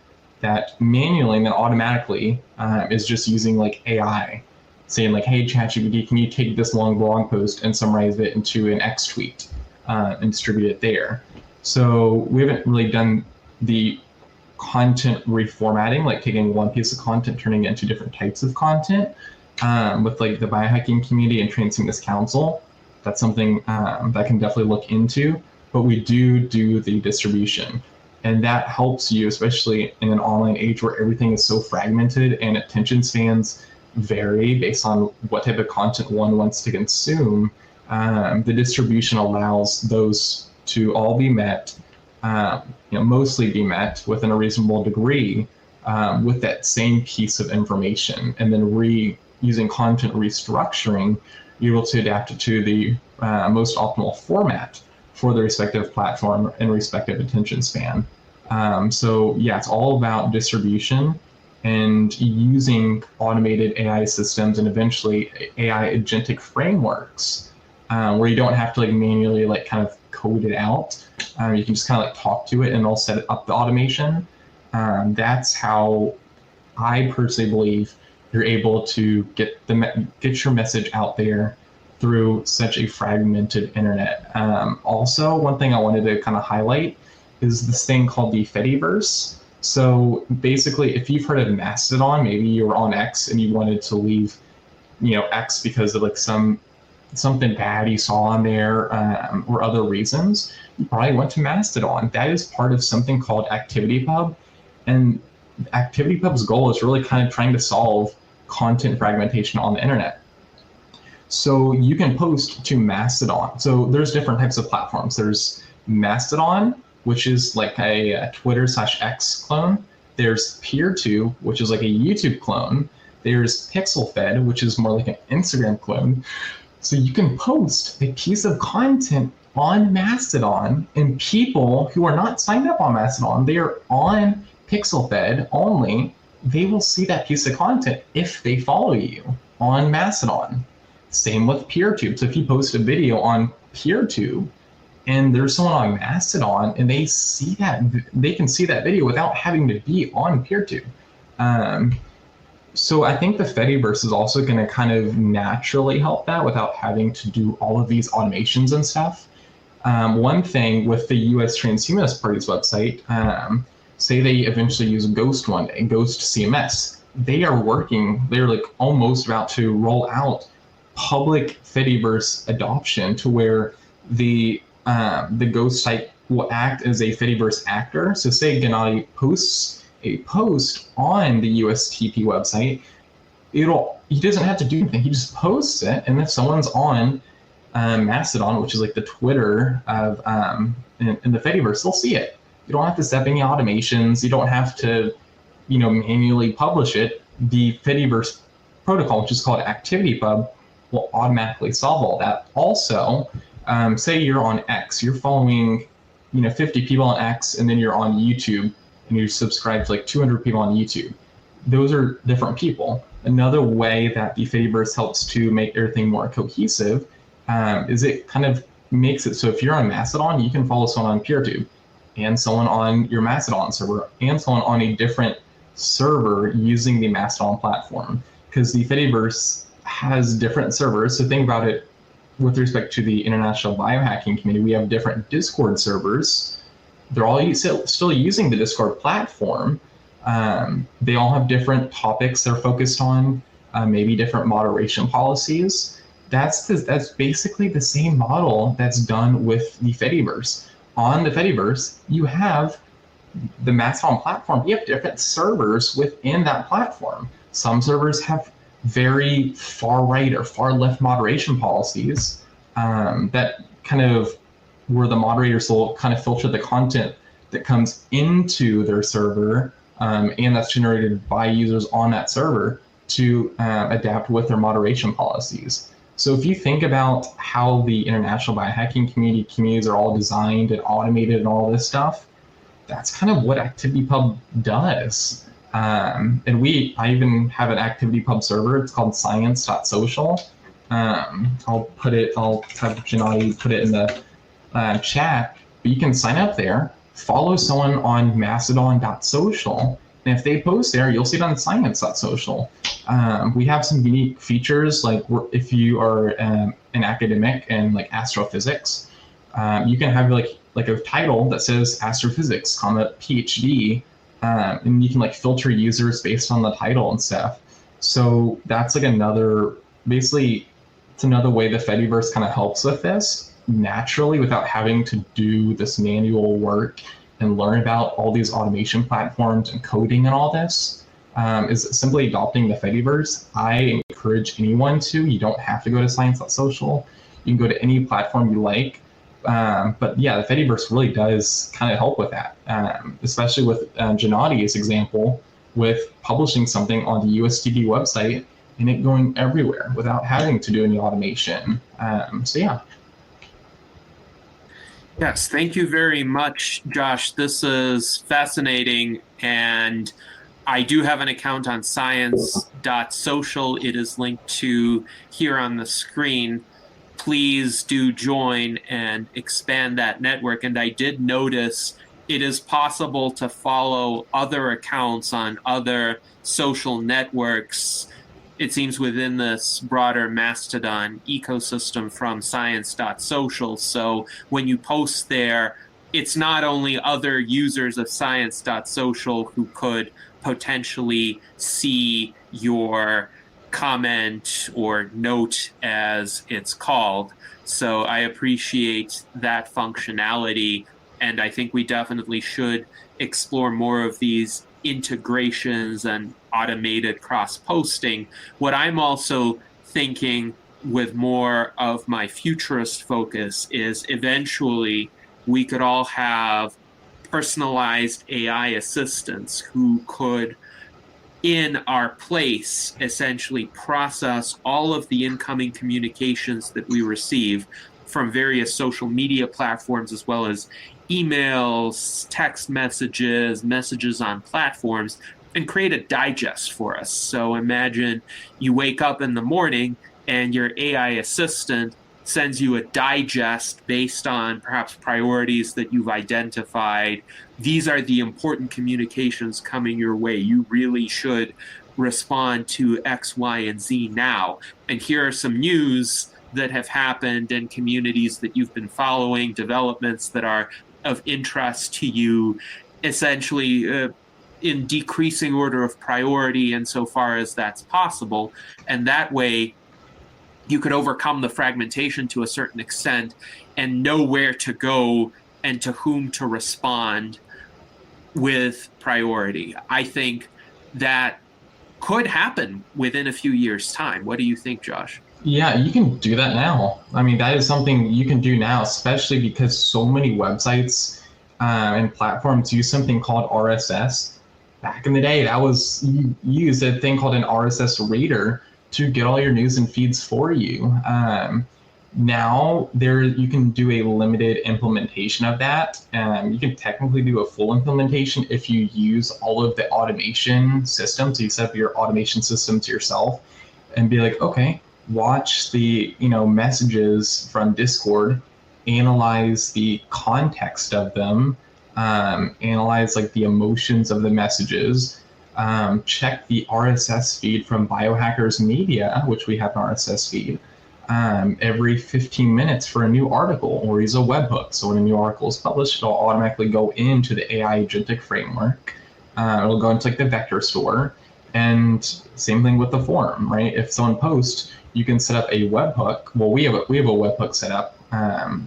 that manually, and then automatically is just using like AI, saying like, hey, ChatGPT, can you take this long blog post and summarize it into an X tweet and distribute it there? So we haven't really done the content reformatting, like taking one piece of content, turning it into different types of content with like the biohacking community and Transhumanist Council. That's something that I can definitely look into, but we do the distribution. And that helps you, especially in an online age where everything is so fragmented and attention spans vary based on what type of content one wants to consume. The distribution allows those to all be met, mostly be met within a reasonable degree with that same piece of information. And then using content restructuring, you're able to adapt it to the most optimal format for the respective platform and respective attention span. So yeah, it's all about distribution and using automated AI systems and eventually AI agentic frameworks where you don't have to like manually like kind of code it out. You can just kind of like talk to it and it'll set up the automation. That's how I personally believe you're able to get your message out there through such a fragmented internet. Also, one thing I wanted to kind of highlight is this thing called the Fediverse. So basically, if you've heard of Mastodon, maybe you were on X and you wanted to leave, X because of like something bad you saw on there or other reasons, you probably went to Mastodon. That is part of something called ActivityPub. And ActivityPub's goal is really kind of trying to solve content fragmentation on the internet. So you can post to Mastodon. So there's different types of platforms. There's Mastodon, which is like a Twitter/X clone. There's PeerTube, which is like a YouTube clone. There's PixelFed, which is more like an Instagram clone. So you can post a piece of content on Mastodon, and people who are not signed up on Mastodon, they are on PixelFed only, they will see that piece of content if they follow you on Mastodon. Same with PeerTube. So if you post a video on PeerTube and there's someone on Mastodon and they see that, they can see that video without having to be on PeerTube. So I think the Fediverse is also going to kind of naturally help that without having to do all of these automations and stuff. One thing with the US Transhumanist Party's website, say they eventually use Ghost one day, Ghost CMS. They're like almost about to roll out public Fediverse adoption to where the Ghost site will act as a Fediverse actor. So say Gennady posts a post on the USTP website, he doesn't have to do anything. He just posts it, and if someone's on Mastodon, which is like the Twitter of in the Fediverse, they'll see it. You don't have to set up any automations. You don't have to, manually publish it. The Fediverse protocol, which is called ActivityPub, will automatically solve all that. Also, say you're on X, you're following 50 people on X, and then you're on YouTube and you subscribe to like 200 people on YouTube. Those are different people. Another way that the Fediverse helps to make everything more cohesive is it kind of makes it so if you're on Mastodon, you can follow someone on PeerTube and someone on your Mastodon server and someone on a different server using the Mastodon platform, because the Fediverse has different servers. So think about it with respect to the International Biohacking Community. We have different Discord servers. They're all still using the Discord platform. They all have different topics they're focused on, maybe different moderation policies. That's basically the same model that's done with the Fediverse. On the Fediverse, you have the Mastodon platform. You have different servers within that platform. Some servers have very far right or far left moderation policies that kind of where the moderators will kind of filter the content that comes into their server and that's generated by users on that server to adapt with their moderation policies. So if you think about how the International Biohacking communities are all designed and automated and all this stuff, that's kind of what ActivityPub does. And I even have an ActivityPub server. It's called science.social. I'll have Gennady put it in the chat, but you can sign up there, follow someone on mastodon.social, and if they post there, you'll see it on science.social. We have some unique features, like if you are an academic in like astrophysics, you can have like a title that says astrophysics, PhD, and you can like filter users based on the title and stuff. So that's like basically it's another way the Fediverse kind of helps with this naturally without having to do this manual work and learn about all these automation platforms and coding and all this. Is simply adopting the Fediverse. I encourage anyone to. You don't have to go to science.social. You can go to any platform you like. But yeah, the Fediverse really does kind of help with that, especially with Gennady's example with publishing something on the USTD website and it going everywhere without having to do any automation. So yeah. Yes, thank you very much, Josh. This is fascinating, and I do have an account on science.social. It is linked to here on the screen. Please do join and expand that network. And I did notice it is possible to follow other accounts on other social networks, it seems, within this broader Mastodon ecosystem from science.social. So when you post there, it's not only other users of science.social who could potentially see your comment or note, as it's called. So I appreciate that functionality, and I think we definitely should explore more of these integrations and automated cross-posting. What I'm also thinking with more of my futurist focus is eventually we could all have personalized AI assistants who could, in our place, essentially process all of the incoming communications that we receive from various social media platforms, as well as emails, text messages, messages on platforms, and create a digest for us. So imagine you wake up in the morning and your AI assistant sends you a digest based on perhaps priorities that you've identified. These are the important communications coming your way. You really should respond to X, Y, and Z now. And here are some news that have happened in communities that you've been following, developments that are of interest to you, essentially in decreasing order of priority insofar as that's possible. And that way, you could overcome the fragmentation to a certain extent and know where to go and to whom to respond with priority. I think that could happen within a few years' time. What do you think, Josh? Yeah, you can do that now. I mean, that is something you can do now, especially because so many websites and platforms use something called RSS. Back in the day, that was you used a thing called an RSS reader to get all your news and feeds for you. Now you can do a limited implementation of that. You can technically do a full implementation if you use all of the automation systems. So you set up your automation systems yourself and be like, okay, watch the messages from Discord, analyze the context of them, analyze like the emotions of the messages, check the RSS feed from Biohacker's Media, which we have an RSS feed, every 15 minutes for a new article, or use a webhook. So when a new article is published, it'll automatically go into the AI agentic framework. It'll go into like the vector store. And same thing with the forum, right? If someone posts, you can set up a webhook. Well, we have a webhook set up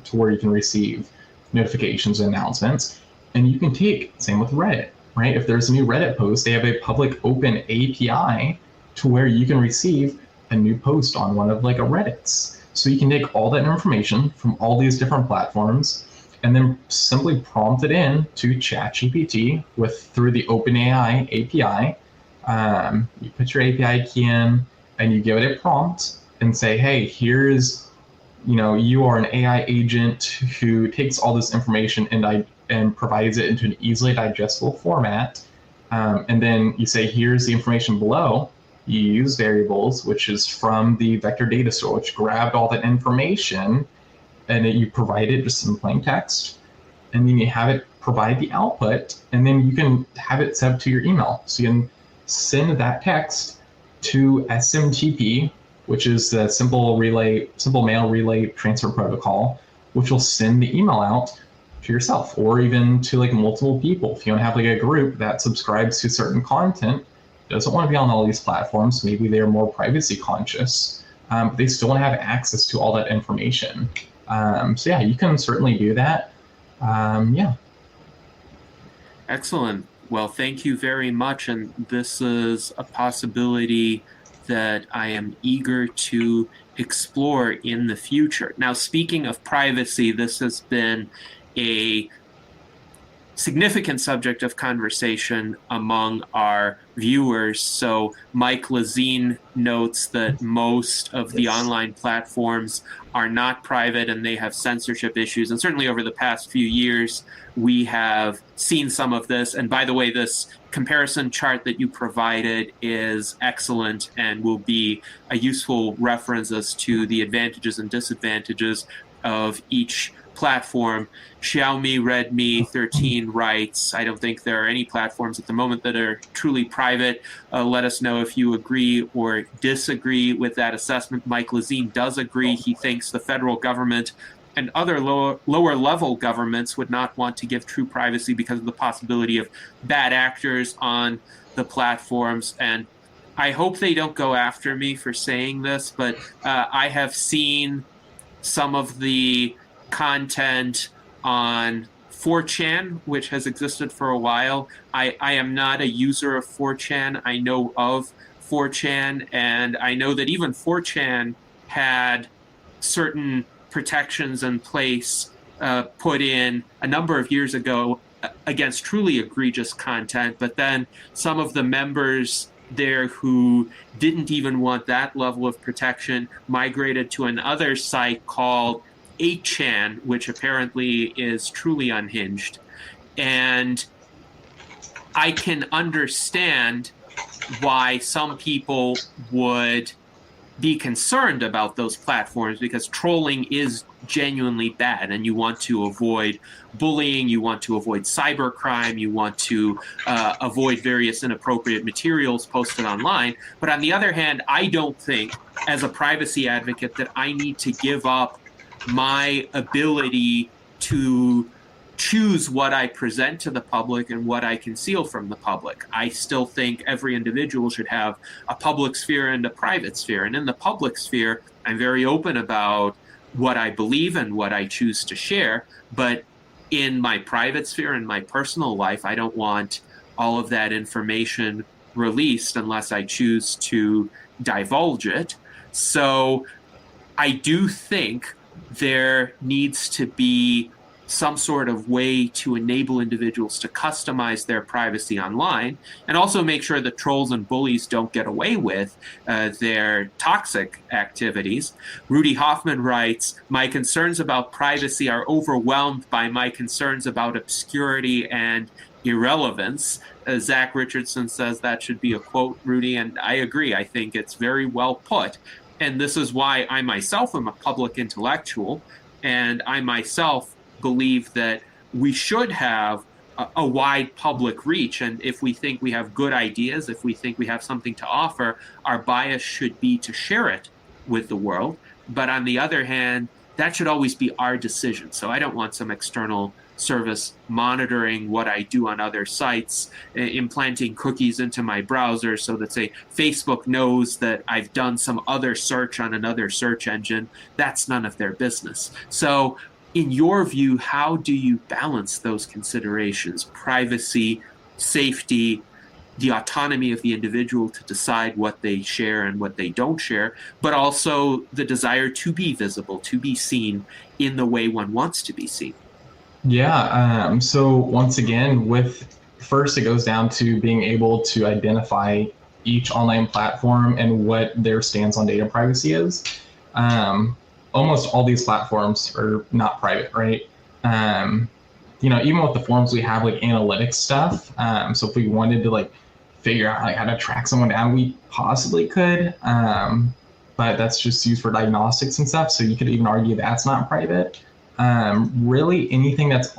to where you can receive notifications and announcements. And you can same with Reddit, right? If there's a new Reddit post, they have a public open API to where you can receive a new post on one of like a Reddits. So you can take all that information from all these different platforms and then simply prompt it in to ChatGPT through the OpenAI API. You put your API key in and you give it a prompt and say, hey, here's, you are an AI agent who takes all this information and provides it into an easily digestible format. And then you say, here's the information below. You use variables, which is from the vector data store, which grabbed all that information, and you provide it just in plain text. And then you have it provide the output, and then you can have it set up to your email. So you can send that text to SMTP, which is the simple mail relay transfer protocol, which will send the email out to yourself, or even to like multiple people. If you don't have like a group that subscribes to certain content, doesn't want to be on all these platforms, maybe they're more privacy conscious, but they still want to have access to all that information. So yeah, you can certainly do that. Yeah. Excellent. Well, thank you very much. And this is a possibility that I am eager to explore in the future. Now, speaking of privacy, this has been a significant subject of conversation among our viewers. So Mike Lazine notes that most of the online platforms are not private and they have censorship issues. And certainly over the past few years, we have seen some of this. And by the way, this comparison chart that you provided is excellent and will be a useful reference as to the advantages and disadvantages of each platform. Xiaomi Redmi 13 writes, I don't think there are any platforms at the moment that are truly private. Let us know if you agree or disagree with that assessment. Mike Lazine does agree. He thinks the federal government and other lower level governments would not want to give true privacy because of the possibility of bad actors on the platforms. And I hope they don't go after me for saying this, but I have seen some of the content on 4chan, which has existed for a while. I am not a user of 4chan. I know of 4chan, and I know that even 4chan had certain protections in place put in a number of years ago against truly egregious content, but then some of the members there who didn't even want that level of protection migrated to another site called 8chan, which apparently is truly unhinged. And I can understand why some people would be concerned about those platforms, because trolling is genuinely bad and you want to avoid bullying, you want to avoid cybercrime, you want to avoid various inappropriate materials posted online. But on the other hand, I don't think, as a privacy advocate, that I need to give up my ability to choose what I present to the public and what I conceal from the public. I still think every individual should have a public sphere and a private sphere. And in the public sphere, I'm very open about what I believe and what I choose to share. But in my private sphere, in my personal life, I don't want all of that information released unless I choose to divulge it. So I do think there needs to be some sort of way to enable individuals to customize their privacy online, and also make sure that trolls and bullies don't get away with their toxic activities. Rudy Hoffman writes, "My concerns about privacy are overwhelmed by my concerns about obscurity and irrelevance." Zach Richardson says that should be a quote, Rudy, and I agree. I think it's very well put. And this is why I myself am a public intellectual, and I myself believe that we should have a wide public reach. And if we think we have good ideas, if we think we have something to offer, our bias should be to share it with the world. But on the other hand, that should always be our decision. So I don't want some external service monitoring what I do on other sites, implanting cookies into my browser so that, say, Facebook knows that I've done some other search on another search engine. That's none of their business. So in your view, how do you balance those considerations? Privacy, safety, the autonomy of the individual to decide what they share and what they don't share, but also the desire to be visible, to be seen in the way one wants to be seen. Yeah, so once again, first it goes down to being able to identify each online platform and what their stance on data privacy is. Almost all these platforms are not private, right? Even with the forums we have, like analytics stuff. So if we wanted to figure out how to track someone down, we possibly could, but that's just used for diagnostics and stuff. So you could even argue that's not private. Really anything that's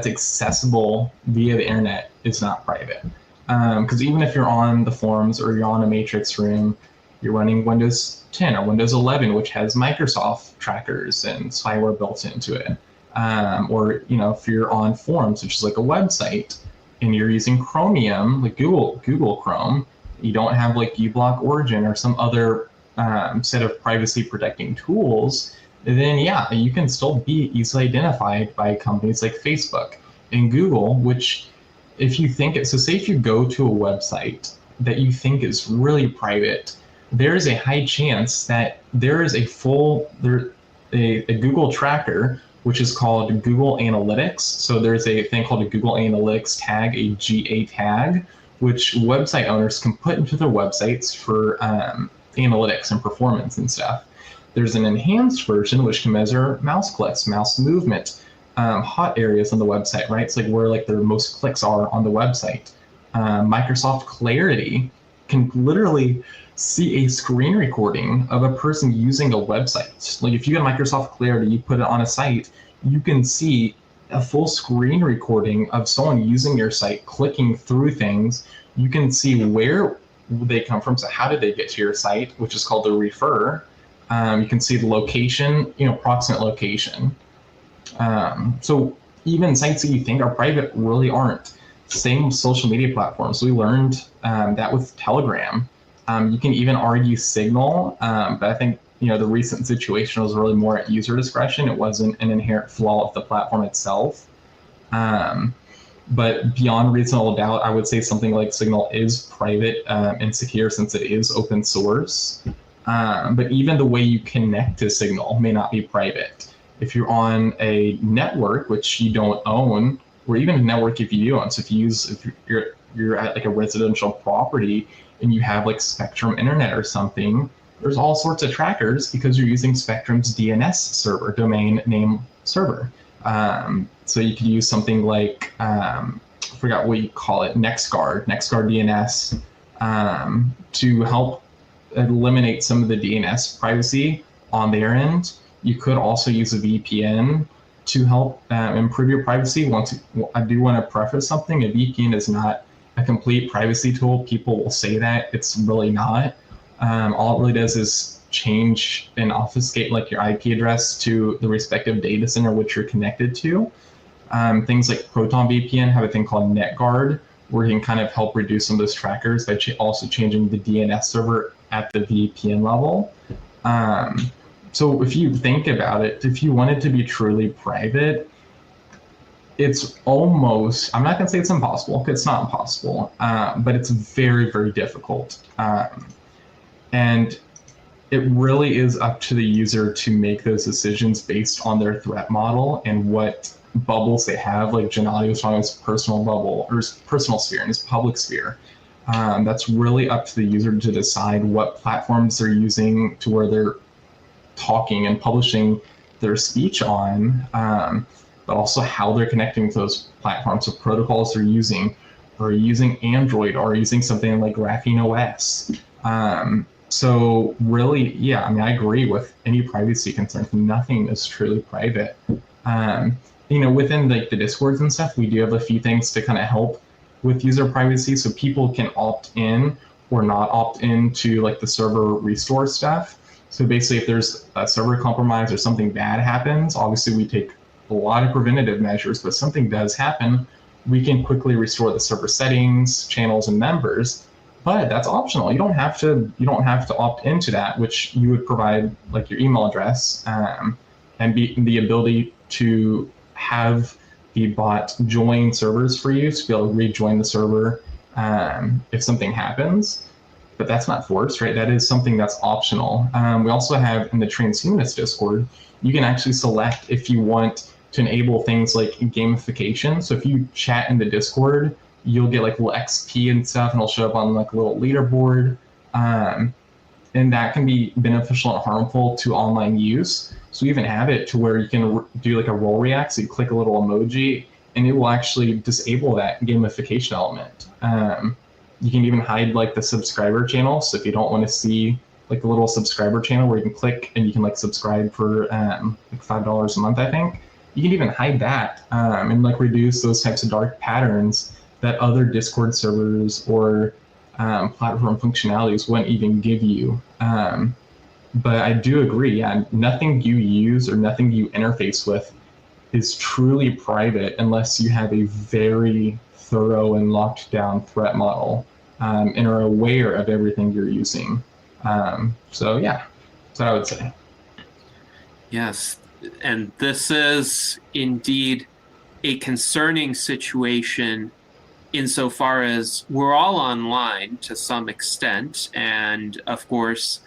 accessible via the internet is not private. Because even if you're on the forums or you're on a matrix room, you're running Windows 10 or Windows 11, which has Microsoft trackers and spyware built into it. Or if you're on forums, which is like a website, and you're using Chromium, like Google Chrome, you don't have uBlock Origin or some other set of privacy protecting tools, then yeah, you can still be easily identified by companies like Facebook and Google, which if you think so say if you go to a website that you think is really private, there is a high chance that there is a Google tracker, which is called Google Analytics. So there's a thing called a Google Analytics tag, a GA tag, which website owners can put into their websites for analytics and performance and stuff. There's an enhanced version which can measure mouse clicks, mouse movement, hot areas on the website, right? It's where their most clicks are on the website. Microsoft Clarity can literally see a screen recording of a person using a website. If you get Microsoft Clarity, you put it on a site, you can see a full screen recording of someone using your site, clicking through things. You can see where they come from. So how did they get to your site, which is called the refer. You can see the location, approximate location. So even sites that you think are private really aren't. Same with social media platforms. We learned that with Telegram. You can even argue Signal, but I think the recent situation was really more at user discretion. It wasn't an inherent flaw of the platform itself. But beyond reasonable doubt, I would say something like Signal is private and secure since it is open source. But even the way you connect to Signal may not be private. If you're on a network which you don't own, or even a network if you do own, so if you're at a residential property and you have Spectrum Internet or something, there's all sorts of trackers because you're using Spectrum's DNS server, domain name server. So you could use something like, I forgot what you call it, NextGuard DNS, to help eliminate some of the DNS privacy on their end. You could also use a VPN to help improve your privacy. I do want to preface something, a VPN is not a complete privacy tool. People will say that, it's really not. All it really does is change and obfuscate your IP address to the respective data center which you're connected to. Things like Proton VPN have a thing called NetGuard, where you can kind of help reduce some of those trackers by also changing the DNS server at the VPN level. So if you think about it, if you want it to be truly private, it's almost, I'm not going to say it's impossible, because it's not impossible, but it's very, very difficult. And it really is up to the user to make those decisions based on their threat model and what bubbles they have, like Gennady was talking about his personal bubble or his personal sphere and his public sphere. That's really up to the user to decide what platforms they're using to where they're talking and publishing their speech on, but also how they're connecting to those platforms, so protocols they're using, or using Android, or using something like Graphene OS. So really, yeah, I mean, I agree with any privacy concerns. Nothing is truly private. Within like the Discords and stuff, we do have a few things to kind of help with user privacy, so people can opt in or not opt into like the server restore stuff. So basically, if there's a server compromise or something bad happens, obviously we take a lot of preventative measures, but something does happen, we can quickly restore the server settings, channels, and members. But that's optional. You don't have to opt into that, which you would provide like your email address, and the ability to have the bot join servers for you to be able to rejoin the server if something happens. But that's not forced, right? That is something that's optional. We also have in the Transhumanist Discord, you can actually select if you want to enable things like gamification. So if you chat in the Discord, you'll get like little XP and stuff, and it'll show up on like a little leaderboard. And that can be beneficial and harmful to online use. So we even have it to where you can do like a role react. So you click a little emoji, and it will actually disable that gamification element. You can even hide like the subscriber channel. So if you don't want to see like a little subscriber channel where you can click and you can like subscribe for like $5 a month, I think, you can even hide that and like reduce those types of dark patterns that other Discord servers or platform functionalities wouldn't even give you. But I do agree, yeah, nothing you use or nothing you interface with is truly private unless you have a very thorough and locked down threat model and are aware of everything you're using. So yeah, that's what I would say. Yes, and this is indeed a concerning situation insofar as we're all online to some extent, and of course,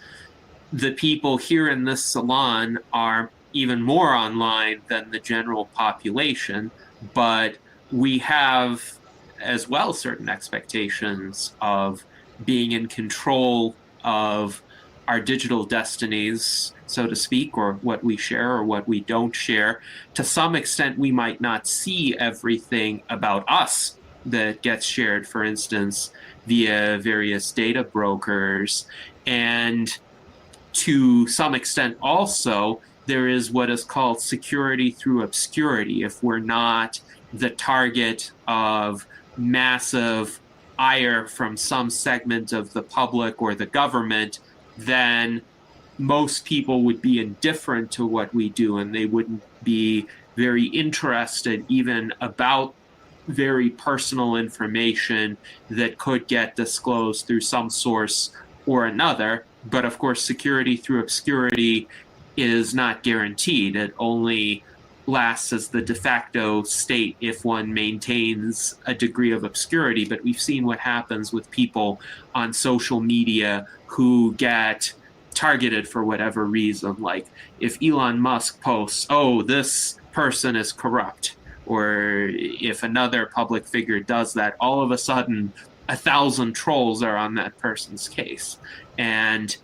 the people here in this salon are even more online than the general population, but we have as well certain expectations of being in control of our digital destinies, so to speak, or what we share or what we don't share. To some extent, we might not see everything about us that gets shared, for instance, via various data brokers. And to some extent also, there is what is called security through obscurity. If we're not the target of massive ire from some segment of the public or the government, then most people would be indifferent to what we do, and they wouldn't be very interested even about very personal information that could get disclosed through some source or another. But of course, security through obscurity is not guaranteed. It only lasts as the de facto state if one maintains a degree of obscurity. But we've seen what happens with people on social media who get targeted for whatever reason. Like if Elon Musk posts, oh, this person is corrupt, or if another public figure does that, all of a sudden 1,000 trolls are on that person's case. And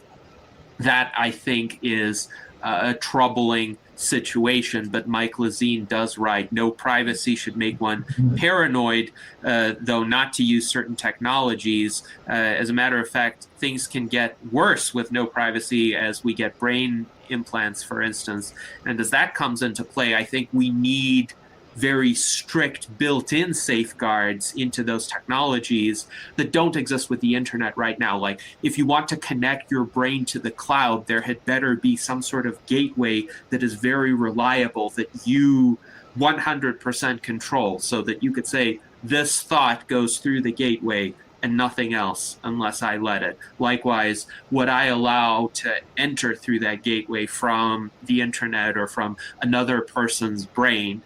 that, I think, is a troubling situation. But Mike Lazine does write, no privacy should make one paranoid, though not to use certain technologies. As a matter of fact, things can get worse with no privacy as we get brain implants, for instance. And as that comes into play, I think we need very strict built-in safeguards into those technologies that don't exist with the internet right now. Like if you want to connect your brain to the cloud, there had better be some sort of gateway that is very reliable, that you 100% control, so that you could say this thought goes through the gateway and nothing else unless I let it. Likewise, what I allow to enter through that gateway from the internet or from another person's brain.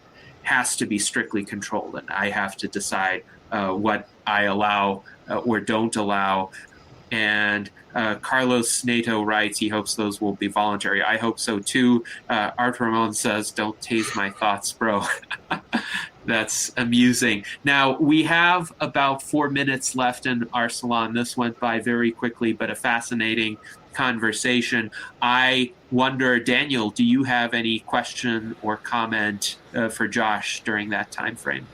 has to be strictly controlled, and I have to decide what I allow or don't allow. And Carlos Nato writes he hopes those will be voluntary. I hope so too. Art Ramon says, "Don't tase my thoughts, bro." That's amusing. Now, we have about 4 minutes left in our salon. This went by very quickly, but a fascinating conversation. I wonder, Daniel, do you have any question or comment for Josh during that time frame?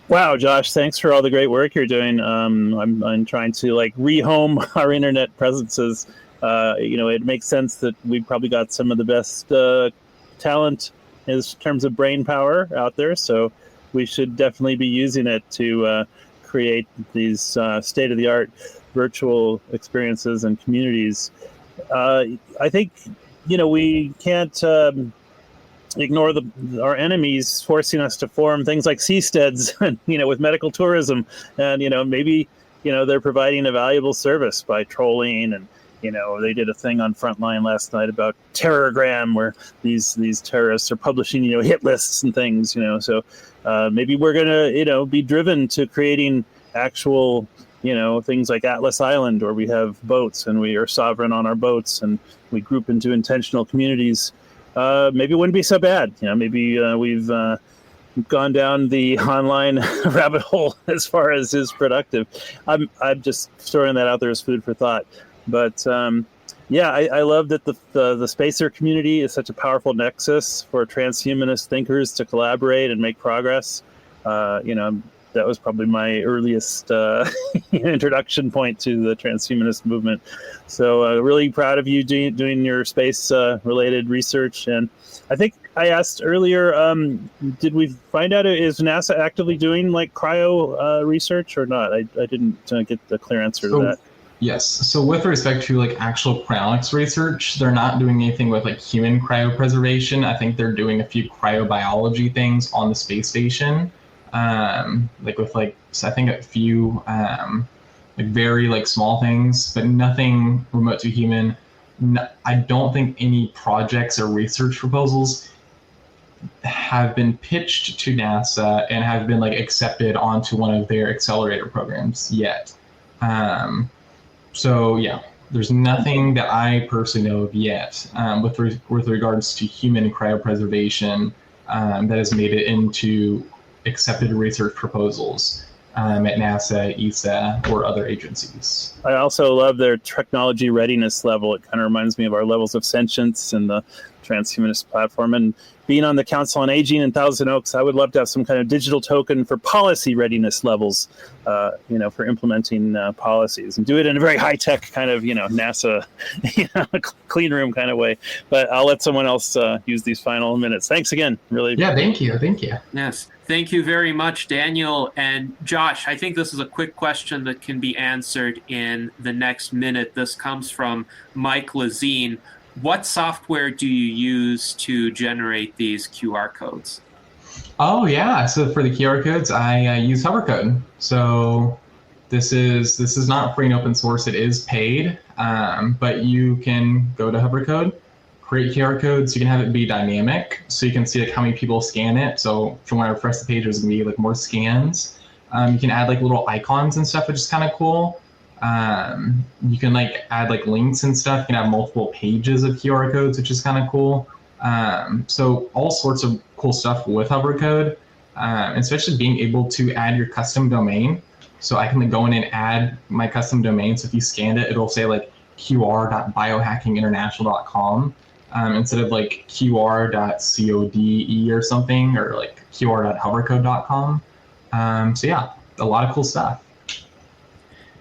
Wow, Josh, thanks for all the great work you're doing. I'm trying to rehome our internet presences. It makes sense that we've probably got some of the best talent in terms of brain power out there. So we should definitely be using it to create these state-of-the-art virtual experiences and communities. I think, we can't ignore our enemies forcing us to form things like seasteads, with medical tourism, and maybe they're providing a valuable service by trolling, and they did a thing on Frontline last night about terrorgram, where these terrorists are publishing hit lists and things, so maybe we're gonna be driven to creating actual things like Atlas Island, where we have boats and we are sovereign on our boats and we group into intentional communities. Maybe it wouldn't be so bad. Maybe we've gone down the online rabbit hole as far as is productive. I'm just throwing that out there as food for thought. But I love that the spacer community is such a powerful nexus for transhumanist thinkers to collaborate and make progress. That was probably my earliest introduction point to the transhumanist movement. So really proud of you doing your space-related research. And I think I asked earlier, did we find out, is NASA actively doing cryo research or not? I didn't get the clear answer to that. Yes. So with respect to actual cryonics research, they're not doing anything with human cryopreservation. I think they're doing a few cryobiology things on the space station. So I think a few very small things, but nothing remote to human. I don't think any projects or research proposals have been pitched to NASA and have been accepted onto one of their accelerator programs yet. So yeah, there's nothing that I personally know of yet with regards to human cryopreservation that has made it into accepted research proposals at NASA, ESA, or other agencies. I also love their technology readiness level. It kind of reminds me of our levels of sentience in the transhumanist platform. And being on the Council on Aging in Thousand Oaks, I would love to have some kind of digital token for policy readiness levels, for implementing policies, and do it in a very high-tech kind of, NASA, clean room kind of way. But I'll let someone else use these final minutes. Thanks again. Really. Yeah, thank you. Yes. Thank you very much, Daniel. And Josh, I think this is a quick question that can be answered in the next minute. This comes from Mike Lazine. What software do you use to generate these QR codes? Oh yeah, so for the QR codes, I use HoverCode. So this is not free and open source. It is paid, but you can go to HoverCode, create QR codes. You can have it be dynamic, so you can see how many people scan it. So from when I refresh the page, there's gonna be more scans. You can add little icons and stuff, which is kind of cool. You can add links and stuff. You can have multiple pages of QR codes, which is kind of cool. So all sorts of cool stuff with HoverCode, especially being able to add your custom domain. So I can go in and add my custom domain. So if you scanned it, it'll say qr.biohackinginternational.com instead of qr.code or something, or qr.hovercode.com. So yeah, a lot of cool stuff.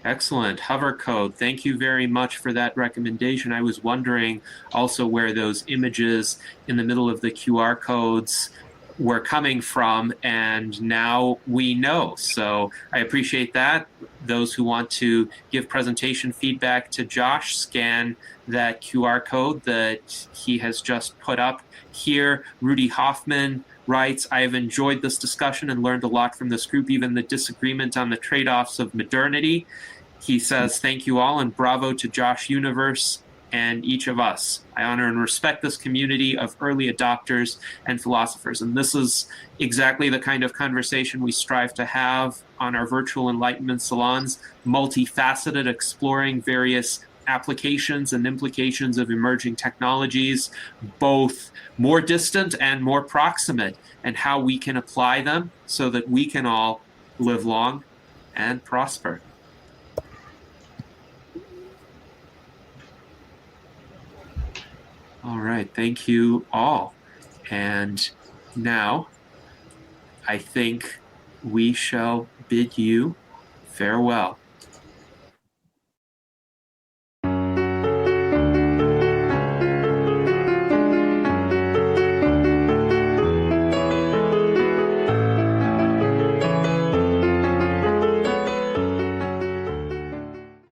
Excellent. HoverCode. Thank you very much for that recommendation. I was wondering also where those images in the middle of the QR codes were coming from, and now we know. So I appreciate that. Those who want to give presentation feedback to Josh, scan that QR code that he has just put up here. Rudy Hoffman writes, I have enjoyed this discussion and learned a lot from this group, even the disagreement on the trade-offs of modernity. He says, thank you all, and bravo to Josh Universe. and each of us. I honor and respect this community of early adopters and philosophers. And this is exactly the kind of conversation we strive to have on our virtual enlightenment salons, multifaceted, exploring various applications and implications of emerging technologies, both more distant and more proximate, and how we can apply them so that we can all live long and prosper. All right, thank you all. And now I think we shall bid you farewell.